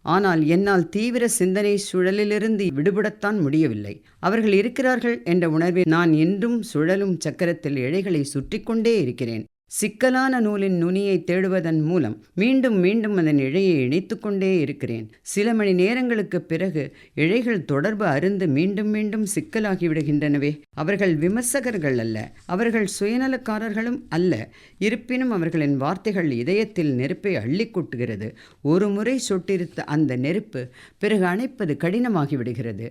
ஆனால் என்னால் தீவிர சிந்தனை சுழலிலிருந்து விடுபடத்தான் முடியவில்லை. அவர்கள் இருக்கிறார்கள் என்ற உணர்வில் நான் இன்றும் சுழலும் சக்கரத்தில் இழைகளை சுற்றி கொண்டே இருக்கிறேன். சிக்கலான நூலின் நுனியை தேடுவதன் மூலம் மீண்டும் மீண்டும் அதன் இழையை இணைத்துக்கொண்டே இருக்கிறேன். சில மணி நேரங்களுக்கு பிறகு இழைகள் தொடர்பு அருந்து மீண்டும் மீண்டும் சிக்கலாகி விடுகின்றனவே. அவர்கள் விமர்சகர்கள் அல்ல, அவர்கள் சுயநலக்காரர்களும் அல்ல. இருப்பினும் அவர்களின் வார்த்தைகள் இதயத்தில் நெருப்பை அள்ளி கொட்டுகிறது. ஒரு முறை சொட்டிருத்த அந்த நெருப்பு பிறகு அணைப்பது கடினமாகிவிடுகிறது.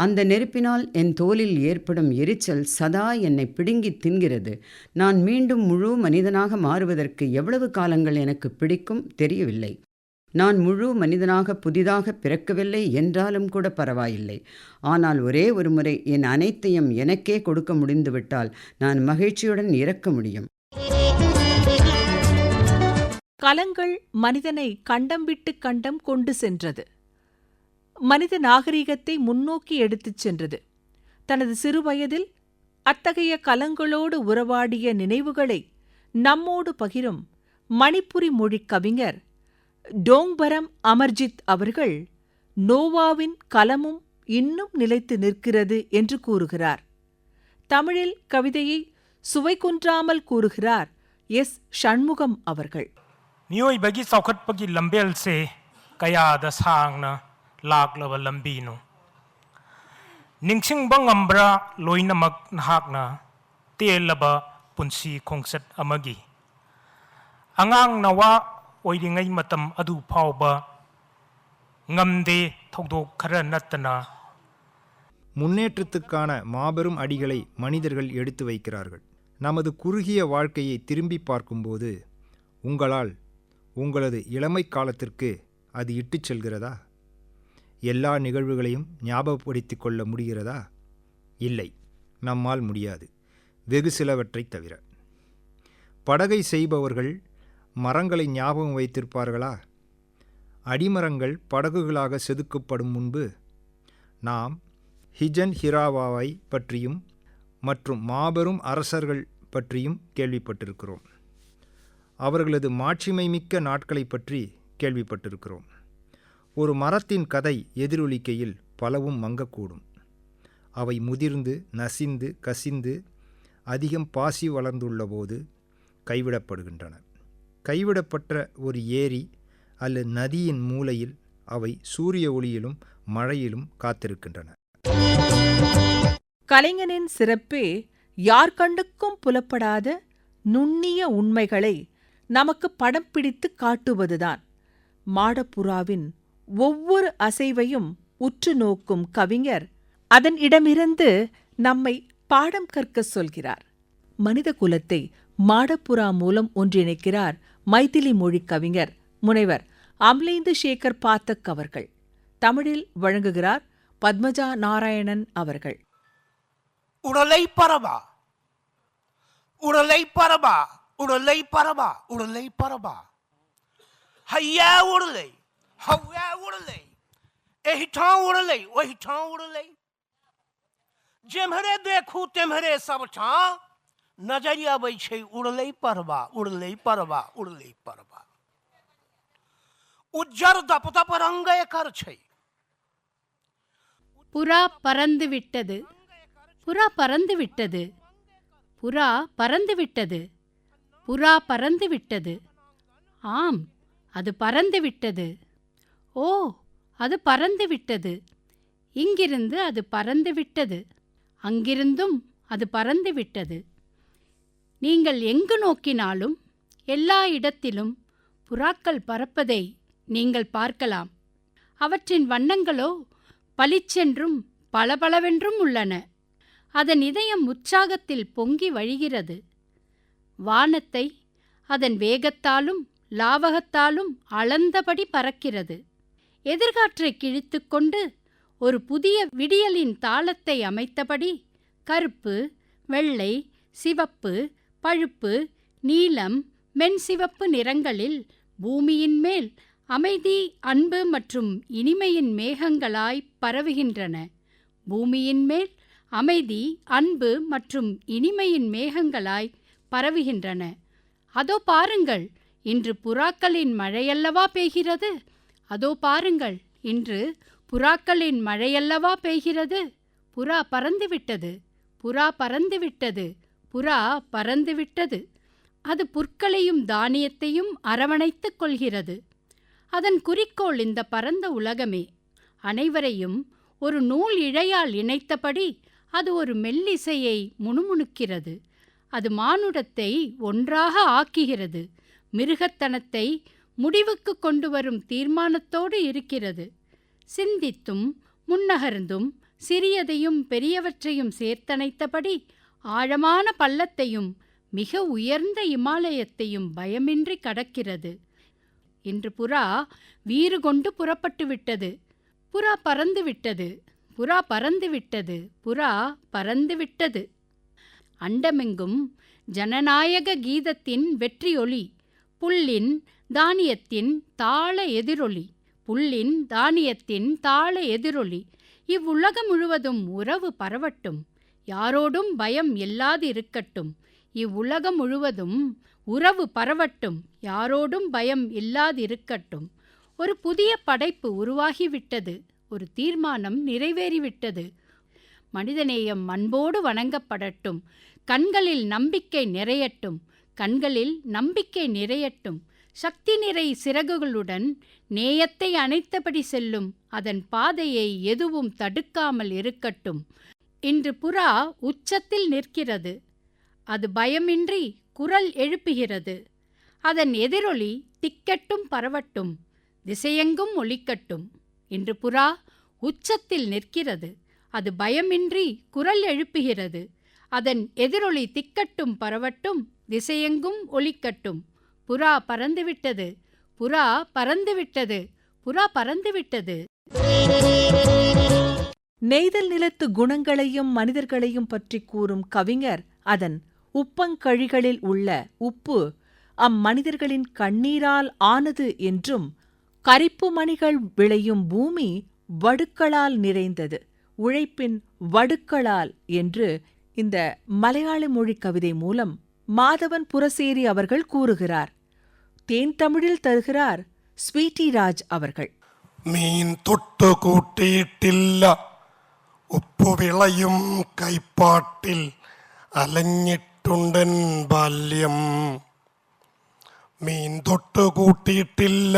அந்த நெருப்பினால் என் தோலில் ஏற்படும் எரிச்சல் சதா என்னை பிடுங்கி தின்கிறது. நான் மீண்டும் முழு மனிதனாக மாறுவதற்கு எவ்வளவு காலங்கள் எனக்கு பிடிக்கும் தெரியவில்லை. நான் முழு மனிதனாக புதிதாக பிறக்கவில்லை என்றாலும் கூட பரவாயில்லை. ஆனால் ஒரே ஒரு முறை என் அனைத்தையும் எனக்கே கொடுக்க முடிந்துவிட்டால் நான் மகிழ்ச்சியுடன் இறக்க முடியும். கலங்கள் மனிதனை கண்டம் விட்டு கண்டம் கொண்டு சென்றது. மனித நாகரிகத்தை முன்னோக்கி எடுத்துச் சென்றது. தனது சிறுவயதில் அத்தகைய கலங்களோடு உறவாடிய நினைவுகளை நம்மோடு பகிரும் மணிப்புரி மொழிக் கவிஞர் டோங்பரம் அமர்ஜித் அவர்கள் நோவாவின் கலமும் இன்னும் நிலைத்து நிற்கிறது என்று கூறுகிறார். தமிழில் கவிதையை சுவை குன்றாமல் கூறுகிறார் எஸ். ஷண்முகம் அவர்கள். மியோய்பகி சௌகட்பகி லம்பேல்சே கயாத சாங்ன லாக்லவ லம்பீனு நிங்சிங்ப ngambra loinamak nahakna telaba punsi khongset amagi angang nawa oiringai matam adu phauba ngamde thodok khara natana. முன்னேற்றத்துக்கான மாபெரும் அடிகளை மனிதர்கள் எடுத்து வைக்கிறார்கள். நமது குறுகிய வாழ்க்கையை திரும்பி பார்க்கும்போது உங்களால் உங்களது இளமை காலத்திற்கு அது இட்டுச் செல்கிறதா? எல்லா நிகழ்வுகளையும் ஞாபகப்படுத்தி கொள்ள முடிகிறதா? இல்லை, நம்மால் முடியாது, வெகு சிலவற்றை தவிர. படகை செய்பவர்கள் மரங்களை ஞாபகம் வைத்திருப்பார்களா? அடிமரங்கள் படகுகளாக செதுக்கப்படும் முன்பு நாம் ஹிஜன் ஹிராவாவை பற்றியும் மற்றும் மாபெரும் அரசர்கள் பற்றியும் கேள்விப்பட்டிருக்கிறோம். அவர்களது மாட்சிமை மிக்க நாட்களை பற்றி கேள்விப்பட்டிருக்கிறோம். ஒரு மரத்தின் கதை எதிரொலிக்கையில் பலவும் மங்கக்கூடும். அவை முதிர்ந்து நசிந்து கசிந்து அதிகம் பாசி வளர்ந்துள்ள போது கைவிடப்படுகின்றன. கைவிடப்பட்ட ஒரு ஏரி அல்லது நதியின் மூலையில் அவை சூரிய ஒளியிலும் மழையிலும் காத்திருக்கின்றன. கலைஞனின் சிறப்பே யார் கண்ணுக்கும் புலப்படாத நுண்ணிய உண்மைகளை நமக்கு படம் பிடித்து காட்டுவதுதான். மாடப்புறாவின் ஒவ்வொரு அசைவையும் உற்று நோக்கும் கவிஞர் அதன் இடமிருந்து நம்மை பாடம் கற்க சொல்கிறார். மனித குலத்தை மாடப்புறா மூலம் ஒன்றிணைக்கிறார் மைதிலி மொழி கவிஞர் முனைவர் அம்லேந்து சேகர் பாத்தக் அவர்கள். தமிழில் வழங்குகிறார் பத்மஜா நாராயணன் அவர்கள். உடலை பரபா உடலை பரபா உடலை பரபா உடலை பரபா ஹையா உடலை हवा उड़ले एही ठाव उड़ले वही ठाव उड़ले जेम्हरे देखू तेम्हरे सब ठा नजरिया आबै छै उड़ले परबा उड़ले परबा उड़ले परबा उज्जर दपदप रंग एकर छै. புறா பறந்து விட்டது, புறா பறந்து விட்டது, புறா பறந்து விட்டது, புறா பறந்து விட்டது. ஆம், அது பறந்து விட்டது. ஓ, அது பறந்து விட்டது. இங்கிருந்து அது பறந்து விட்டது, அங்கிருந்தும் அது பறந்து விட்டது. நீங்கள் எங்கு நோக்கினாலும் எல்லா இடத்திலும் புறாக்கள் பறப்பதை நீங்கள் பார்க்கலாம். அவற்றின் வண்ணங்களோ பளிச்சென்றும் பளபளவென்றும் உள்ளன. அதன் இதயம் உற்சாகத்தில் பொங்கி வழிகிறது. வானத்தை அதன் வேகத்தாலும் லாவகத்தாலும் அளந்தபடி பறக்கிறது. எதிர்காற்றை கிழித்து கொண்டு ஒரு புதிய விடியலின் தாளத்தை அமைத்தபடி கருப்பு, வெள்ளை, சிவப்பு, பழுப்பு, நீலம், மென்சிவப்பு நிறங்களில் பூமியின் மேல் அமைதி, அன்பு மற்றும் இனிமையின் மேகங்களாய் பரவுகின்றன. பூமியின் மேல் அமைதி, அன்பு மற்றும் இனிமையின் மேகங்களாய் பரவுகின்றன. அதோ பாருங்கள், இன்று புறாக்களின் மழையல்லவா பெய்கிறது. அதோ பாருங்கள், இன்று புறாக்களின் மழையல்லவா பெய்கிறது. புறா பறந்துவிட்டது, புறா பறந்துவிட்டது, புறா பறந்துவிட்டது. அது புற்களையும் தானியத்தையும் அரவணைத்துக் கொள்கிறது. அதன் குறிக்கோள் இந்த பரந்த உலகமே. அனைவரையும் ஒரு நூல் இழையால் இணைத்தபடி அது ஒரு மெல்லிசையை முணுமுணுக்கிறது. அது மானுடத்தை ஒன்றாக ஆக்குகிறது. மிருகத்தனத்தை முடிவுக்கு கொண்டு வரும் தீர்மானத்தோடு இருக்கிறது. சிந்தித்தும் முன்னகர்ந்தும் சிறியதையும் பெரியவற்றையும் சேர்த்தணைத்தபடி ஆழமான பள்ளத்தையும் மிக உயர்ந்த இமாலயத்தையும் பயமின்றி கடக்கிறது. இன்று புறா வீறு கொண்டு புறப்பட்டு விட்டது. புறா பறந்து விட்டது. புறா பறந்து விட்டது. புறா பறந்து விட்டது. அண்டமெங்கும் ஜனநாயக கீதத்தின் வெற்றியொலி, புல்லின் தானியத்தின் தாள எதிரொலி, புல்லின் தானியத்தின் தாள எதிரொலி. இவ்வுலகம் முழுவதும் உறவு பரவட்டும், யாரோடும் பயம் இல்லாதிருக்கட்டும். இவ்வுலகம் முழுவதும் உறவு பரவட்டும், யாரோடும் பயம் இல்லாதிருக்கட்டும். ஒரு புதிய படைப்பு உருவாகிவிட்டது. ஒரு தீர்மானம் நிறைவேறிவிட்டது. மனிதநேயம் அன்போடு வணங்கப்படட்டும். கண்களில் நம்பிக்கை நிறையட்டும். கண்களில் நம்பிக்கை நிறையட்டும். சக்தி நிறை சிறகுகளுடன் நேயத்தை அணைத்தபடி செல்லும் அதன் பாதையை எதுவும் தடுக்காமல் இருக்கட்டும். இன்று புறா உச்சத்தில் நிற்கிறது. அது பயமின்றி குரல் எழுப்புகிறது. அதன் எதிரொலி திக்கெட்டும் பரவட்டும், திசையெங்கும் ஒலிக்கட்டும். இன்று புறா உச்சத்தில் நிற்கிறது. அது பயமின்றி குரல் எழுப்புகிறது. அதன் எதிரொலி திக்கட்டும் பரவட்டும், திசையெங்கும் ஒலிக்கட்டும். புறா பறந்துவிட்டது. புறா பறந்துவிட்டது. புறா பறந்துவிட்டது. நெய்தல் நிலத்து குணங்களையும் மனிதர்களையும் பற்றி கூறும் கவிஞர் அதன் உப்பங்கழிகளில் உள்ள உப்பு அம்மனிதர்களின் கண்ணீரால் ஆனது என்றும், கரிப்பு மணிகள் விளையும் பூமி வடுக்களால் நிறைந்தது, உழைப்பின் வடுக்களால் என்று இந்த மலையாள மொழி கவிதை மூலம் மாதவன் புரசேரி அவர்கள் கூறுகிறார். தேன் தமிழில் தருகிறார் ஸ்வீட்டி ராஜ் அவர்கள். மீன் தொட்டு கூட்டிയിട്ടില്ല, ഉപ്പു വിളയും കൈപ്പാട്ടിൽ അലഞ്ഞിട്ടുണ്ടൻ ബാല്യം. മീൻ തൊട്ട് കൂട്ടിയിട്ടില്ല,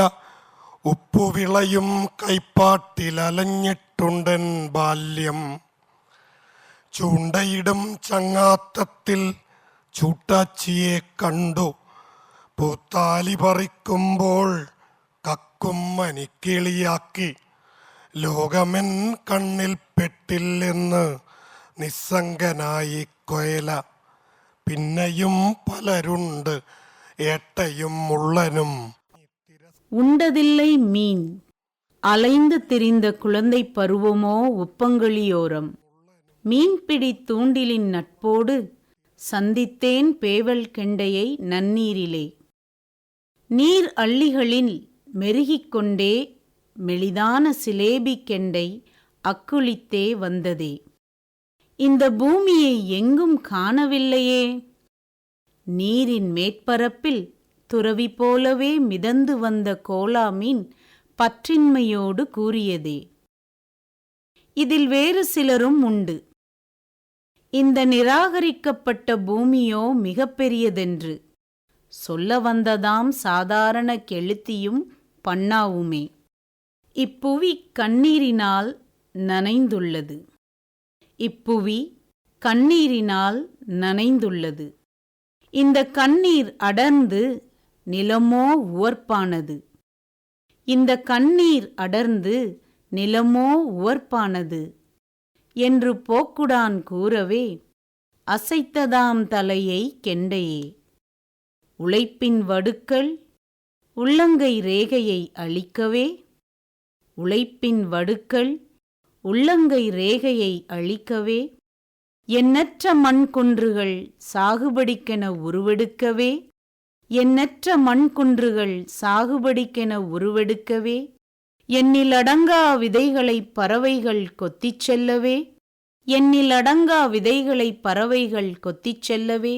ഉപ്പു വിളയും കൈപ്പാട്ടിൽ അലഞ്ഞിട്ടുണ്ടൻ ബാല്യം. ചൂണ്ടയിടും ചങ്ങാത്തത്തിൽ ചൂട്ടാച്ചിയെ കണ്ടു, പൂത്താലി പറിക്കുമ്പോൾ കക്കും മനിക്കിളിയാക്കി. ലോകമെൻ കണ്ണിൽ പെട്ടില്ലെന്ന് നിസ്സംഗനായി കൊയല. പിന്നെയും പലരുണ്ട് ഏട്ടയും മുള്ളനും. உண்டதில்லை மீன், அலைந்து திரிந்த குழந்தை பருவமோ உப்பங்கழியோரம். மீன்பிடி தூண்டிலின் நட்போடு சந்தித்தேன் பேவல் கெண்டையை நன்னீரிலே. நீர் அள்ளிகளில் மெருகிக்கொண்டே மெலிதான சிலேபி கெண்டை அக்குளித்தே வந்ததே. இந்த பூமியை எங்கும் காணவில்லையே. நீரின் மேற்பரப்பில் துறவி போலவே மிதந்து வந்த கோலா மீன் பற்றின்மையோடு கூறியதே, இதில் வேறு சிலரும் உண்டு. இந்த நிராகரிக்கப்பட்ட பூமியோ மிகப்பெரியதென்று சொல்ல வந்ததாம் சாதாரண கெளுத்தியும் பண்ணாவுமே. இப்புவி கண்ணீரினால் நனைந்துள்ளது. இப்புவி கண்ணீரினால் நனைந்துள்ளது. இந்த கண்ணீர் அடர்ந்து நிலமோ உவர்ப்பானது. இந்த கண்ணீர் அடர்ந்து நிலமோ உவர்ப்பானது என்று போக்குடான் கூறவே அசைத்ததாம் தலையை கெண்டையே. உழைப்பின் வடுக்கள் உள்ளங்கை ரேகையை அழிக்கவே. உழைப்பின் வடுக்கள் உள்ளங்கை ரேகையை அழிக்கவே. எண்ணற்ற மண்குன்றுகள் சாகுபடிக்கென உருவெடுக்கவே. எண்ணற்ற மண்குன்றுகள் சாகுபடிக்கென உருவெடுக்கவே. எண்ணிலடங்கா விதைகளை பறவைகள் கொத்திச் செல்லவே. எண்ணிலடங்கா விதைகளை பறவைகள் கொத்திச் செல்லவே.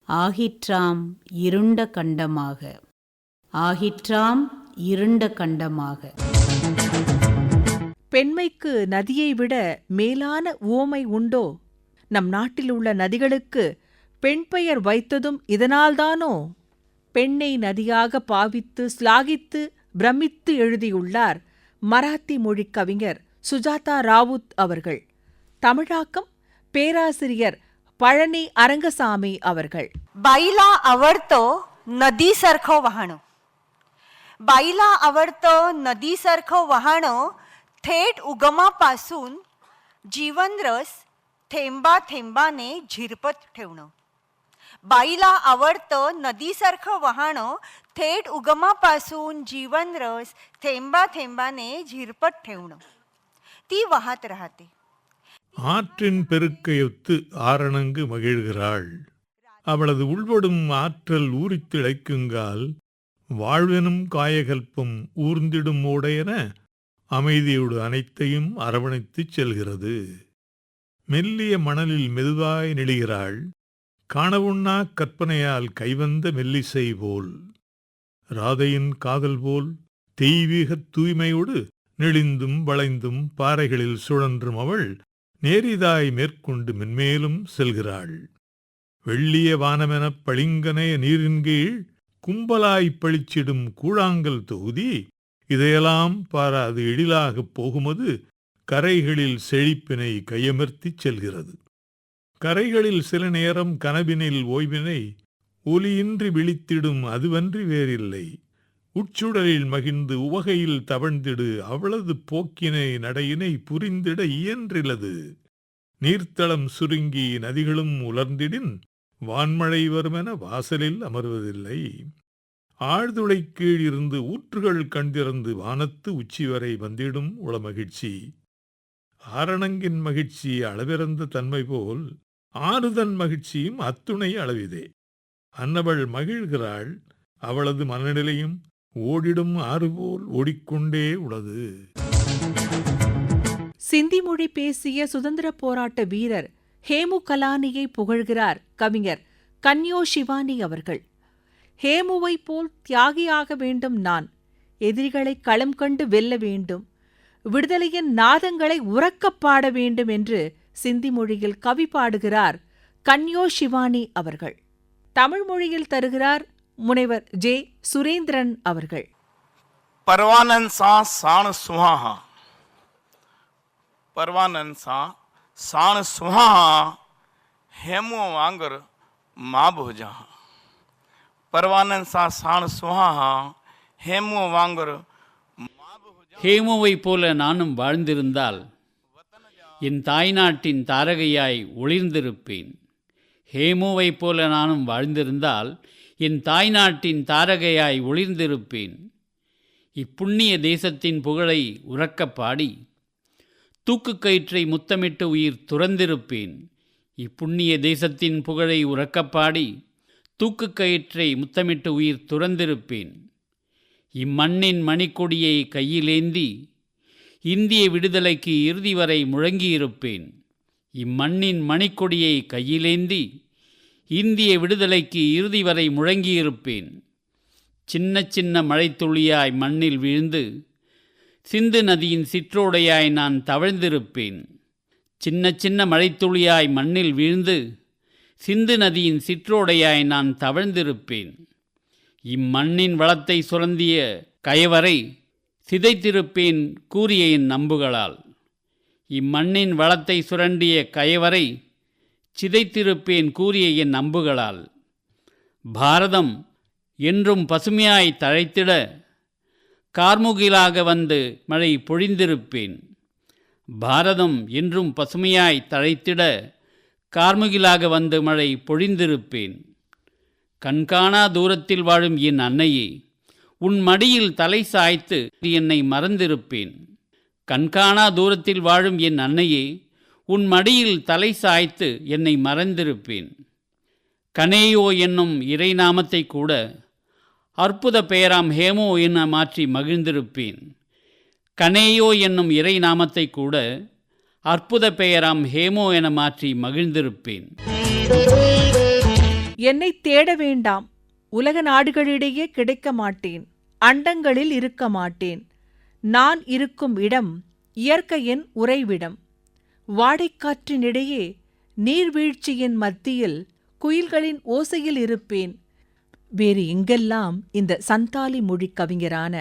ஆகிற்றாம் இருண்ட கண்டமாக. ஆகிற்றாம் இருண்ட கண்டமாக. பெண்மைக்கு நதியை விட மேலான உவமை உண்டோ? நம் நாட்டில் உள்ள நதிகளுக்கு பெண் பெயர் வைத்ததும் இதனால்தானோ? பெண்ணை நதியாக பாவித்து ஸ்லாகித்து பிரமித்து எழுதியுள்ளார் மராத்தி மொழிக் கவிஞர் சுஜாதா ராவுத் அவர்கள். தமிழாக்கம் பேராசிரியர் பழனி அரங்கசாமி அவர்கள். बाईला आवडतो नदीसारखं वाहणं. बाईला आवडतं नदीसारखं वाहणं, थेट उगमापासून जीवनरस थेंबा थेंबाने झिरपत ठेवणं. बाईला आवडतं नदीसारखं वाहणं, थेट उगमापासून जीवनरस थेंबा थेंबाने झिरपत ठेवणं. ती वाहत राहते. ஆற்றின் பெருக்கையொத்து ஆரணங்கு மகிழ்கிறாள். அவளது உள்படும் ஆற்றல் ஊறித் திளைக்குங்கால் வாழ்வெனும் காயகல்பம் ஊர்ந்திடும் ஓடையென அமைதியோடு அனைத்தையும் அரவணைத்துச் செல்கிறது. மெல்லிய மணலில் மெதுவாய் நெளிகிறாள். காணவுண்ணா கற்பனையால் கைவந்த மெல்லிசை போல், ராதையின் காதல் போல் தெய்வீகத் தூய்மையோடு நெளிந்தும் வளைந்தும் பாறைகளில் சுழன்றும் அவள் நேரிதாய் மேற்கொண்டு மென்மேலும் செல்கிறாள். வெள்ளிய வானமெனப் பளிங்கனைய நீரின் கீழ் கும்பலாய்ப் பளிச்சிடும் கூழாங்கல் தொகுதி இதையெல்லாம் பாராது எழிலாகப் போகுமது கரைகளில் செழிப்பினை கையமர்த்திச் செல்கிறது. கரைகளில் சில நேரம் கனவினில் ஓய்வினை ஒலியின்றி விழித்திடும் அதுவன்றி வேறில்லை. உட்சுடலில் மகிழ்ந்து உவகையில் தவழ்ந்திடு அவளது போக்கினை நடையினை புரிந்திட இயன்றிலது. நீர்த்தளம் சுருங்கி நதிகளும் உலர்ந்திடின் வான்மழை வருமென வாசலில் அமர்வதில்லை. ஆழ்துளை கீழ் இருந்து ஊற்றுகள் கண்டிறந்து வானத்து உச்சி வரை வந்திடும் உளமகிழ்ச்சி. ஆரணங்கின் மகிழ்ச்சி அளவிறந்த தன்மை போல் ஆறுதன் மகிழ்ச்சியும் அத்துணை அளவிதே. அன்னவள் மகிழ்கிறாள். அவளது மனநிலையும் ஓடிடும் ஆறுபோல் ஓடிக்கொண்டே உள்ளது. சிந்தி மொழி பேசிய சுதந்திர போராட்ட வீரர் ஹேமு கலானியை புகழ்கிறார் கவிஞர் கன்யோ சிவானி அவர்கள். ஹேமுவை போல் தியாகியாக வேண்டும் நான். எதிரிகளை களம் கண்டு வெல்ல வேண்டும். விடுதலையின் நாதங்களை உரக்கப் பாட வேண்டும் என்று சிந்தி மொழியில் கவி பாடுகிறார் கன்யோ சிவானி அவர்கள். தமிழ் மொழியில் தருகிறார் முனைவர் ஜே சுரேந்திரன் அவர்கள். परवानन सा साण सुहाहा, परवानन सा साण सुहाहा, हेमो वांगर माँ भोजा. परवानन सा साण सुहाहा, हेमो वांगर. ஹேமுவை போல நானும் வாழ்ந்திருந்தால் என் தாய்நாட்டின் தாரகையாய் ஒளிர்ந்திருப்பேன். ஹேமுவை போல நானும் வாழ்ந்திருந்தால் என் தாய்நாட்டின் தாரகையாய் ஒளிர்ந்திருப்பேன். இப்புண்ணிய தேசத்தின் புகழை உரக்கப் பாடி தூக்குக் கயிற்றை முத்தமிட்டு உயிர் துறந்திருப்பேன். இப்புண்ணிய தேசத்தின் புகழை உரக்கப் பாடி தூக்குக் கயிற்றை முத்தமிட்டு உயிர் துறந்திருப்பேன். இம்மண்ணின் மணிக்கொடியை கையிலேந்தி இந்திய விடுதலைக்கு இறுதி வரை முழங்கியிருப்பேன். இம்மண்ணின் மணிக்கொடியை கையிலேந்தி இந்திய விடுதலைக்கு இறுதி வரை முழங்கியிருப்பேன். சின்ன சின்ன மழைத்துளியாய் மண்ணில் வீழ்ந்து சிந்து நதியின் சிற்றோடையாய் நான் தவழ்ந்திருப்பேன். சின்ன சின்ன மழைத்துளியாய் மண்ணில் வீழ்ந்து சிந்து நதியின் சிற்றோடையாய் நான் தவழ்ந்திருப்பேன். இம்மண்ணின் வளத்தை சுரந்திய கயவரை சிதைத்திருப்பேன் கூறிய என் நம்புகளால். இம்மண்ணின் வளத்தை சுரண்டிய கயவரை சிதைத்திருப்பேன் கூறிய என் நம்புகளால். பாரதம் என்றும் பசுமையாய் தழைத்திட கார்முகிலாக வந்து மழை பொழிந்திருப்பேன். பாரதம் என்றும் பசுமையாய் தழைத்திட கார்முகிலாக வந்து மழை பொழிந்திருப்பேன். கண்காணா தூரத்தில் வாழும் என் அன்னையே, உன் மடியில் தலை சாய்த்து என்னை மறந்திருப்பேன். கண்காணா தூரத்தில் வாழும் என் அன்னையே, உன் மடியில் தலை சாய்த்து என்னை மறந்திருப்பேன். கனேயோ என்னும் இறைநாமத்தை கூட அற்புத பெயராம் ஹேமோ என மாற்றி மகிழ்ந்திருப்பேன். கனேயோ என்னும் இறைநாமத்தை கூட அற்புத பெயராம் ஹேமோ என மாற்றி மகிழ்ந்திருப்பேன். என்னை தேட வேண்டாம். உலக நாடுகளிடையே கிடைக்க மாட்டேன். அண்டங்களில் இருக்க மாட்டேன். நான் இருக்கும் இடம் இயற்கையின் உறைவிடம். வாடைக்காற்றினிடையே நீர்வீழ்ச்சியின் மத்தியில் குயில்களின் ஓசையில் இருப்பேன். வேறு எங்கெல்லாம் இந்த சந்தாலி மொழி கவிஞரான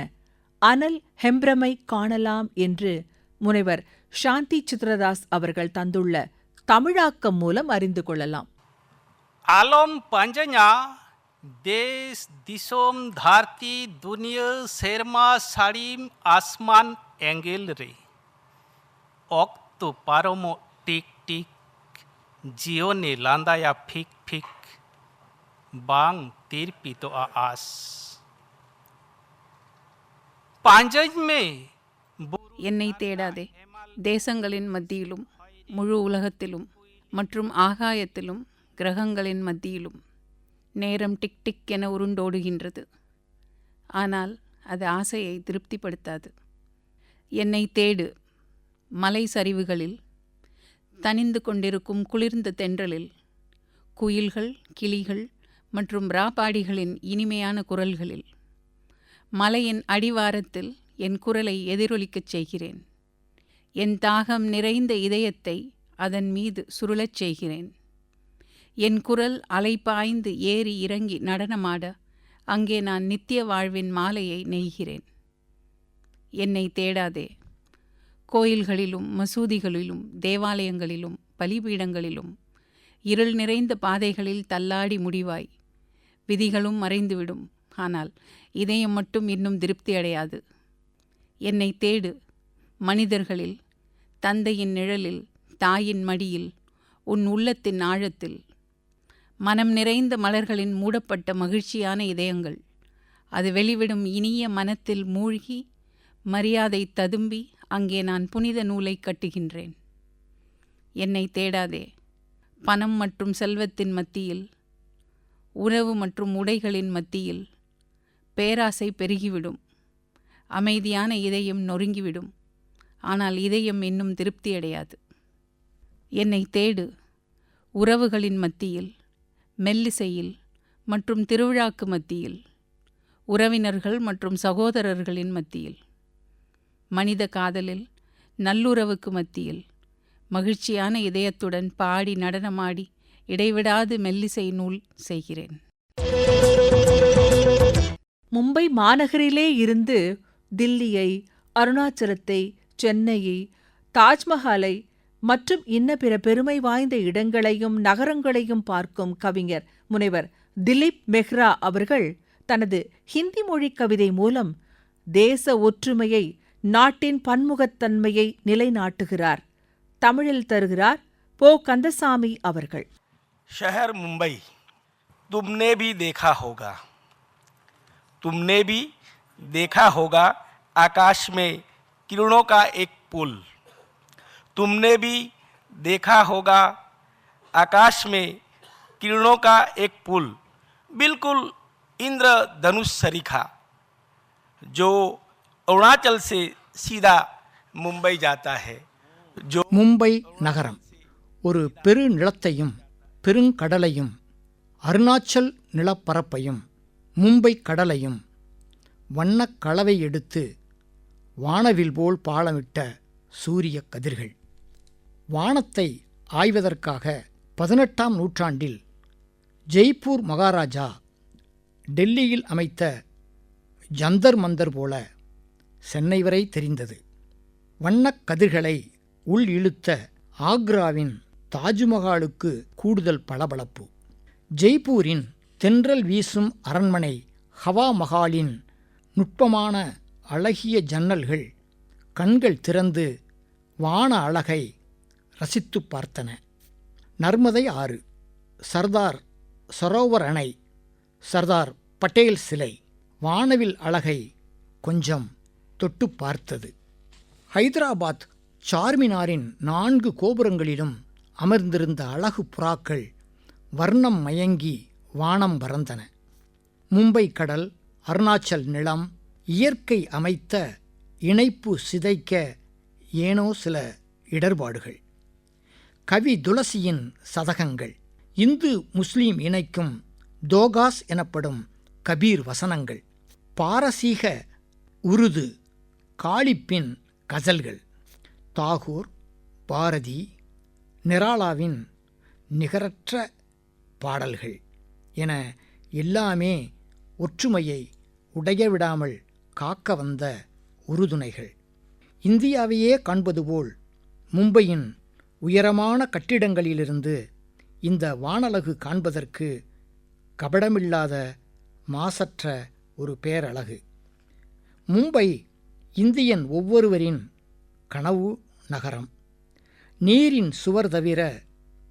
அனல் ஹெம்ப்ரமை காணலாம் என்று முனைவர் சாந்தி சித்ரதாஸ் அவர்கள் தந்துள்ள தமிழாக்கம் மூலம் அறிந்து கொள்ளலாம். आलम पंज냐 देश दिसोम धारती दुनिया शेरमा साड़ीम आसमान एंगेल रे ऑक्तो पारोमो टिक टिक जियो ने लांदाया फिक फिक बांग तीर पीतो आस पांजज में என்னை தேடாதே. தேசங்களின் மத்தியிலும் முழு உலகத்திலும் மற்றும் ஆகாயத்திலும் கிரகங்களின் மத்தியிலும் நேரம் டிக் டிக் என உருண்டோடுகின்றது. ஆனால் அது ஆசையை திருப்திப்படுத்தாது. என்னை தேடு. மலை சரிவுகளில் தனிந்து கொண்டிருக்கும் குளிர்ந்த தென்றலில் குயில்கள், கிளிகள் மற்றும் ராப்பாடிகளின் இனிமையான குரல்களில் மலையின் அடிவாரத்தில் என் குரலை எதிரொலிக்கச் செய்கிறேன். என் தாகம் நிறைந்த இதயத்தை அதன் மீது சுருளச் செய்கிறேன். என் குரல் அலைபாய்ந்து ஏறி இறங்கி நடனமாட அங்கே நான் நித்திய வாழ்வின் மாலையை நெய்கிறேன். என்னை தேடாதே. கோயில்களிலும் மசூதிகளிலும் தேவாலயங்களிலும் பலிபீடங்களிலும் இருள் நிறைந்த பாதைகளில் தள்ளாடி முடிவாய். விதிகளும் மறைந்துவிடும். ஆனால் இதயம் மட்டும் இன்னும் திருப்தி அடையாது. என்னை தேடு. மனிதர்களில், தந்தையின் நிழலில், தாயின் மடியில், உன் உள்ளத்தின் ஆழத்தில். மனம் நிறைந்த மலர்களின் மூடப்பட்ட மகிழ்ச்சியான இதயங்கள். அது வெளிவிடும் இனிய மனத்தில் மூழ்கி மரியாதை ததும்பி அங்கே நான் புனித நூலை கட்டுகின்றேன். என்னை தேடாதே. பணம் மற்றும் செல்வத்தின் மத்தியில், உணவு மற்றும் உடைகளின் மத்தியில் பேராசை பெருகிவிடும். அமைதியான இதயம் நொறுங்கிவிடும். ஆனால் இதயம் இன்னும் திருப்தியடையாது. என்னை தேடு. உறவுகளின் மத்தியில், மெல்லிசையில் மற்றும் திருவிழாக்கு மத்தியில், உறவினர்கள் மற்றும் சகோதரர்களின் மத்தியில், மனித காதலில், நல்லுறவுக்கு மத்தியில், மகிழ்ச்சியான இதயத்துடன் பாடி நடனமாடி இடைவிடாது மெல்லிசை நூல் செய்கிறேன். மும்பை மாநகரிலே இருந்து தில்லியை, அருணாச்சலத்தை, சென்னையை, தாஜ்மஹாலை மற்றும் இன்ன பிற பெருமை வாய்ந்த இடங்களையும் நகரங்களையும் பார்க்கும் கவிஞர் முனைவர் திலீப் மெஹ்ரா அவர்கள் தனது ஹிந்தி மொழி கவிதை மூலம் தேச ஒற்றுமையை, நாட்டின் பன்முகத்தன்மையை நிலைநாட்டுகிறார். தமிழில் தருகிறார் போ கந்தசாமி அவர்கள். शहर मुंबई तुमने भी देखा होगा, तुमने भी देखा होगा आकाश में किरणों का एक पुल, तुमने भी देखा होगा आकाश में किरणों का एक पुल, बिल्कुल इंद्रधनुष सरीखा, जो अरुणाचल से सीधा मुंबई जाता है. जो மும்பை நகரம் ஒரு பெரு நிலத்தையும் பெருங்கடலையும், அருணாச்சல் நிலப்பரப்பையும், மும்பை கடலையும் வண்ணக் கலவை எடுத்து வானவில் போல் பாலமிட்ட சூரிய கதிர்கள். வானத்தை ஆய்வதற்காக 18ஆம் நூற்றாண்டில் ஜெய்ப்பூர் மகாராஜா டெல்லியில் அமைத்த ஜந்தர் மந்தர் போல சென்னை வரை தெரிந்தது. வண்ணக் கதிர்களை உள் இழுத்த ஆக்ராவின் தாஜ்மஹாலுக்கு கூடுதல் பளபளப்பு. ஜெய்ப்பூரின் தென்றல் வீசும் அரண்மனை ஹவா மஹாலின் நுட்பமான அழகிய ஜன்னல்கள் கண்கள் திறந்து வான அழகை ரசித்து பார்த்தன. நர்மதை ஆறு, சர்தார் சரோவர் அணை, சர்தார் பட்டேல் சிலை வானவில் அழகை கொஞ்சம் தொட்டு பார்த்தது. ஹைதராபாத் சார்மினாரின் 4 கோபுரங்களிலும் அமர்ந்திருந்த அழகு புறாக்கள் வர்ணம் மயங்கி வானம் பறந்தன. மும்பை கடல், அருணாச்சல் நிலம், இயற்கை அமைத்த இணைப்பு சிதைக்க ஏனோ சில இடர்பாடுகள். கவி துளசியின் சதகங்கள், இந்து முஸ்லீம் இணைக்கும் தோகாஸ் எனப்படும் கபீர் வசனங்கள், பாரசீக உருது காலிப்பின் கசல்கள், தாகூர், பாரதி, நிராலாவின் நிகரற்ற பாடல்கள் என எல்லாமே ஒற்றுமையை உடையவிடாமல் காக்க வந்த உறுதுணைகள். இந்தியாவையே காண்பது போல் மும்பையின் உயரமான கட்டிடங்களிலிருந்து இந்த வானழகு காண்பதற்கு கபடமில்லாத மாசற்ற ஒரு பேரழகு. மும்பை இந்தியன் ஒவ்வொருவரின் கனவு நகரம். நீரின் சுவர் தவிர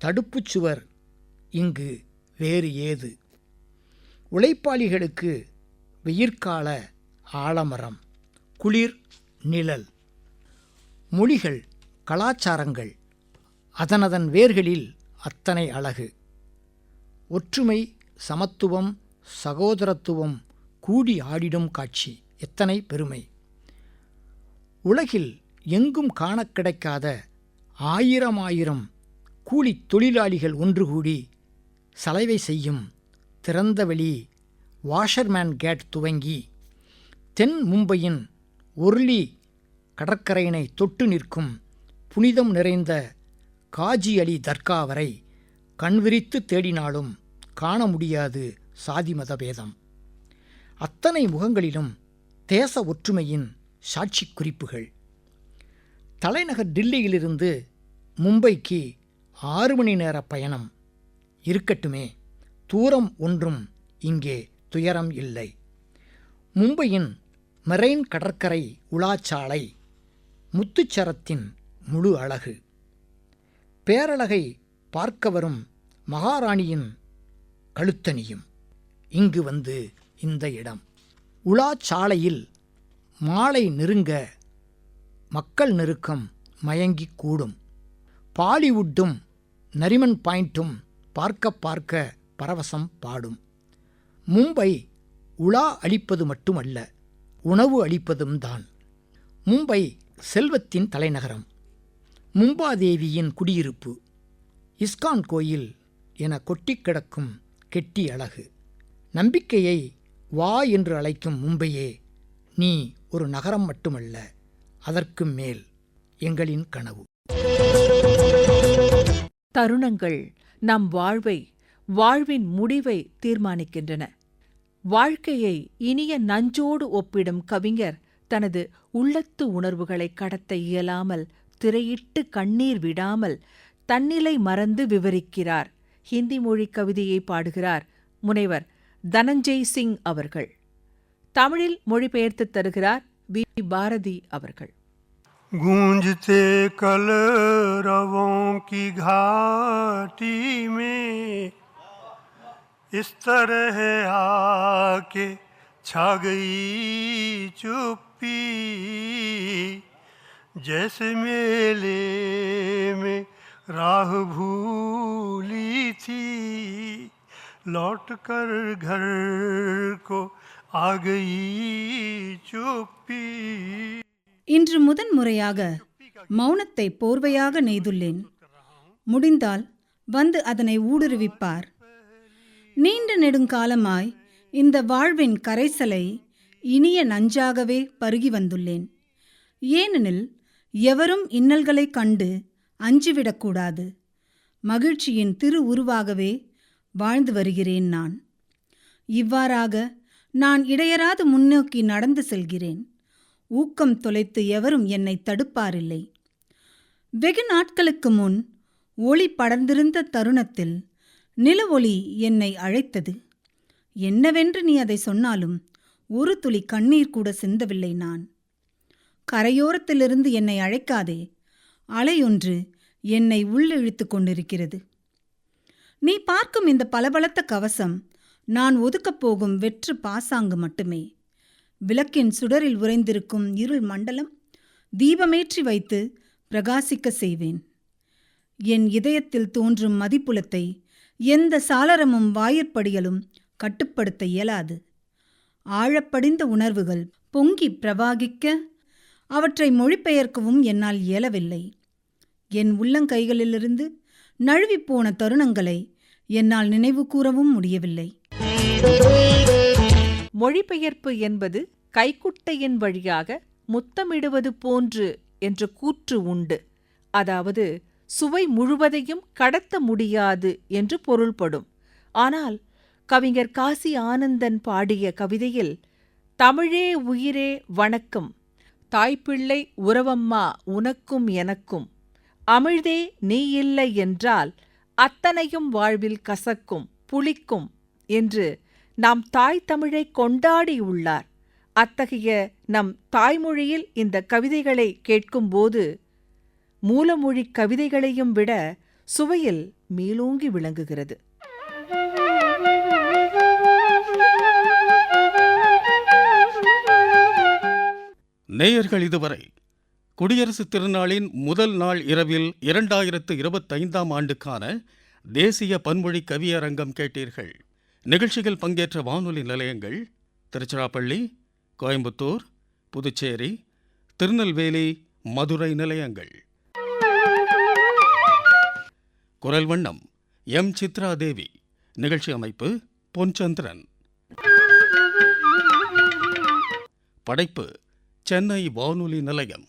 தடுப்புச் சுவர் இங்கு வேறு ஏது? உழைப்பாளிகளுக்கு வெயிற்கால ஆலமரம், குளிர் நிழல். மொழிகள், கலாச்சாரங்கள், அதனதன் வேர்களில் அத்தனை அழகு. ஒற்றுமை, சமத்துவம், சகோதரத்துவம் கூடி ஆடிடும் காட்சி எத்தனை பெருமை. உலகில் எங்கும் காணக் கிடைக்காத ஆயிரம் கூலித் தொழிலாளிகள் ஒன்று கூடி சலவை செய்யும் திறந்தவெளி வாஷர்மேன் கேட் துவங்கி தென் மும்பையின் ஒர்லி கடற்கரையினை தொட்டு நிற்கும் புனிதம் நிறைந்த காஜி அலி தர்கா வரை கண்விரித்து தேடினாலும் காண முடியாது சாதி மத பேதம். அத்தனை முகங்களிலும் தேச ஒற்றுமையின் சாட்சி குறிப்புகள். தலைநகர் டில்லியிலிருந்து மும்பைக்கு 6 மணி நேர பயணம். இருக்கட்டுமே, தூரம் ஒன்றும் இங்கே துயரம் இல்லை. மும்பையின் மெரைன் கடற்கரை உலாச்சாலை முத்துச்சரத்தின் முழு அழகு. பேரழகை பார்க்க வரும் மகாராணியின் கழுத்தணியும் இங்கு வந்து இந்த இடம். உலாச்சாலையில் மாலை நெருங்க மக்கள் நெருக்கம் மயங்கி கூடும். பாலிவுட்டும் நரிமன் பாயிண்ட்டும் பார்க்க பார்க்க பரவசம் பாடும். மும்பை உலா அளிப்பது மட்டுமல்ல, உணவு அளிப்பதும் தான். மும்பை செல்வத்தின் தலைநகரம். மும்பாதேவியின் குடியிருப்பு, இஸ்கான் கோயில் என கொட்டிக் கிடக்கும் கெட்டி அழகு. நம்பிக்கையை வா என்று அழைக்கும் மும்பையே, நீ ஒரு நகரம் மட்டுமல்ல, அதற்கும் மேல் எங்களின் கனவு. தருணங்கள் நம் வாழ்வின் முடிவை தீர்மானிக்கின்றன. வாழ்க்கையை இனிய நஞ்சோடு ஒப்பிடும் கவிஞர் தனது உள்ளத்து உணர்வுகளை கடத்த இயலாமல் திரையிட்டு கண்ணீர் விடாமல் தன்னிலை மறந்து விவரிக்கிறார். ஹிந்தி மொழி கவிதையை பாடுகிறார் முனைவர் தனஞ்சய் சிங் அவர்கள். தமிழில் மொழிபெயர்த்து தருகிறார் வி. பாரதி அவர்கள். गूंजते कलरवों की घाटी में इस तरह आके छा गई चुप्पी, जैसे मेले में राह भूली थी, लौट कर घर को आ गई चुप्पी. இன்று முதன்முறையாக மௌனத்தை போர்வையாக நெய்துள்ளேன். முடிந்தால் வந்து அதனை ஊடுருவிப்பார். நீண்ட நெடுங்காலமாய் இந்த வாழ்வின் கரைசலை இனிய நஞ்சாகவே பருகி வந்துள்ளேன். ஏனெனில் எவரும் இன்னல்களைக் கண்டு அஞ்சிவிடக்கூடாது. மகிழ்ச்சியின் திரு உருவாகவே வாழ்ந்து வருகிறேன் நான். இவ்வாறாக நான் இடையராது முன்னோக்கி நடந்து செல்கிறேன். ஊக்கம் தொலைத்து எவரும் என்னை தடுப்பாரில்லை. வெகு நாட்களுக்கு முன் ஒளி படர்ந்திருந்த தருணத்தில் நில ஒளி என்னை அழைத்தது. என்னவென்று நீ அதை சொன்னாலும் ஒரு துளி கண்ணீர் கூட சிந்தவில்லை நான். கரையோரத்திலிருந்து என்னை அழைக்காதே, அலையொன்று என்னை உள்ளிழுத்து கொண்டிருக்கிறது. நீ பார்க்கும் இந்த பளபளத்த கவசம் நான் ஒதுக்கப் போகும் வெற்று பாசாங்கு மட்டுமே. விளக்கின் சுடரில் உறைந்திருக்கும் இருள் மண்டலம் தீபமேற்றி வைத்து பிரகாசிக்க செய்வேன். என் இதயத்தில் தோன்றும் மதிப்புலத்தை எந்த சாளரமும் வாயிற்படிகளும் கட்டுப்படுத்த இயலாது. ஆழப்படிந்த உணர்வுகள் பொங்கி பிரவாகிக்க அவற்றை மொழிபெயர்க்கவும் என்னால் இயலவில்லை. என் உள்ளங்கைகளிலிருந்து நழுவிப்போன தருணங்களை என்னால் நினைவு கூறவும் முடியவில்லை. மொழிபெயர்ப்பு என்பது கைக்குட்டையின் வழியாக முத்தமிடுவது போன்று என்ற கூற்று உண்டு. அதாவது சுவை முழுவதையும் கடத்த முடியாது என்று பொருள்படும். ஆனால் கவிஞர் காசி ஆனந்தன் பாடிய கவிதையில் தமிழே உயிரே வணக்கம், தாய்ப்பிள்ளை உறவம்மா உனக்கும் எனக்கும், அமிழ்தே நீ இல்லை என்றால் அத்தனையும் வாழ்வில் கசக்கும் புளிக்கும் என்று நாம் தாய் தமிழை கொண்டாடியுள்ளார். அத்தகைய நம் தாய்மொழியில் இந்த கவிதைகளை கேட்கும்போது மூலமொழி கவிதைகளையும் விட சுவையில் மேலோங்கி விளங்குகிறது. நேயர்கள் இதுவரை குடியரசுத் திருநாளின் முதல் நாள் இரவில் 2025ஆம் ஆண்டுக்கான தேசிய பன்மொழி கவியரங்கம் கேட்டீர்கள். நிகழ்ச்சியில் பங்கேற்ற வானொலி நிலையங்கள் திருச்சிராப்பள்ளி, கோயம்புத்தூர், புதுச்சேரி, திருநெல்வேலி, மதுரை நிலையங்கள். குரல் வண்ணம் எம். சித்ரா தேவி. நிகழ்ச்சி அமைப்பு பொன்சந்திரன். படைப்பு சென்னை வானொலி நிலையம்.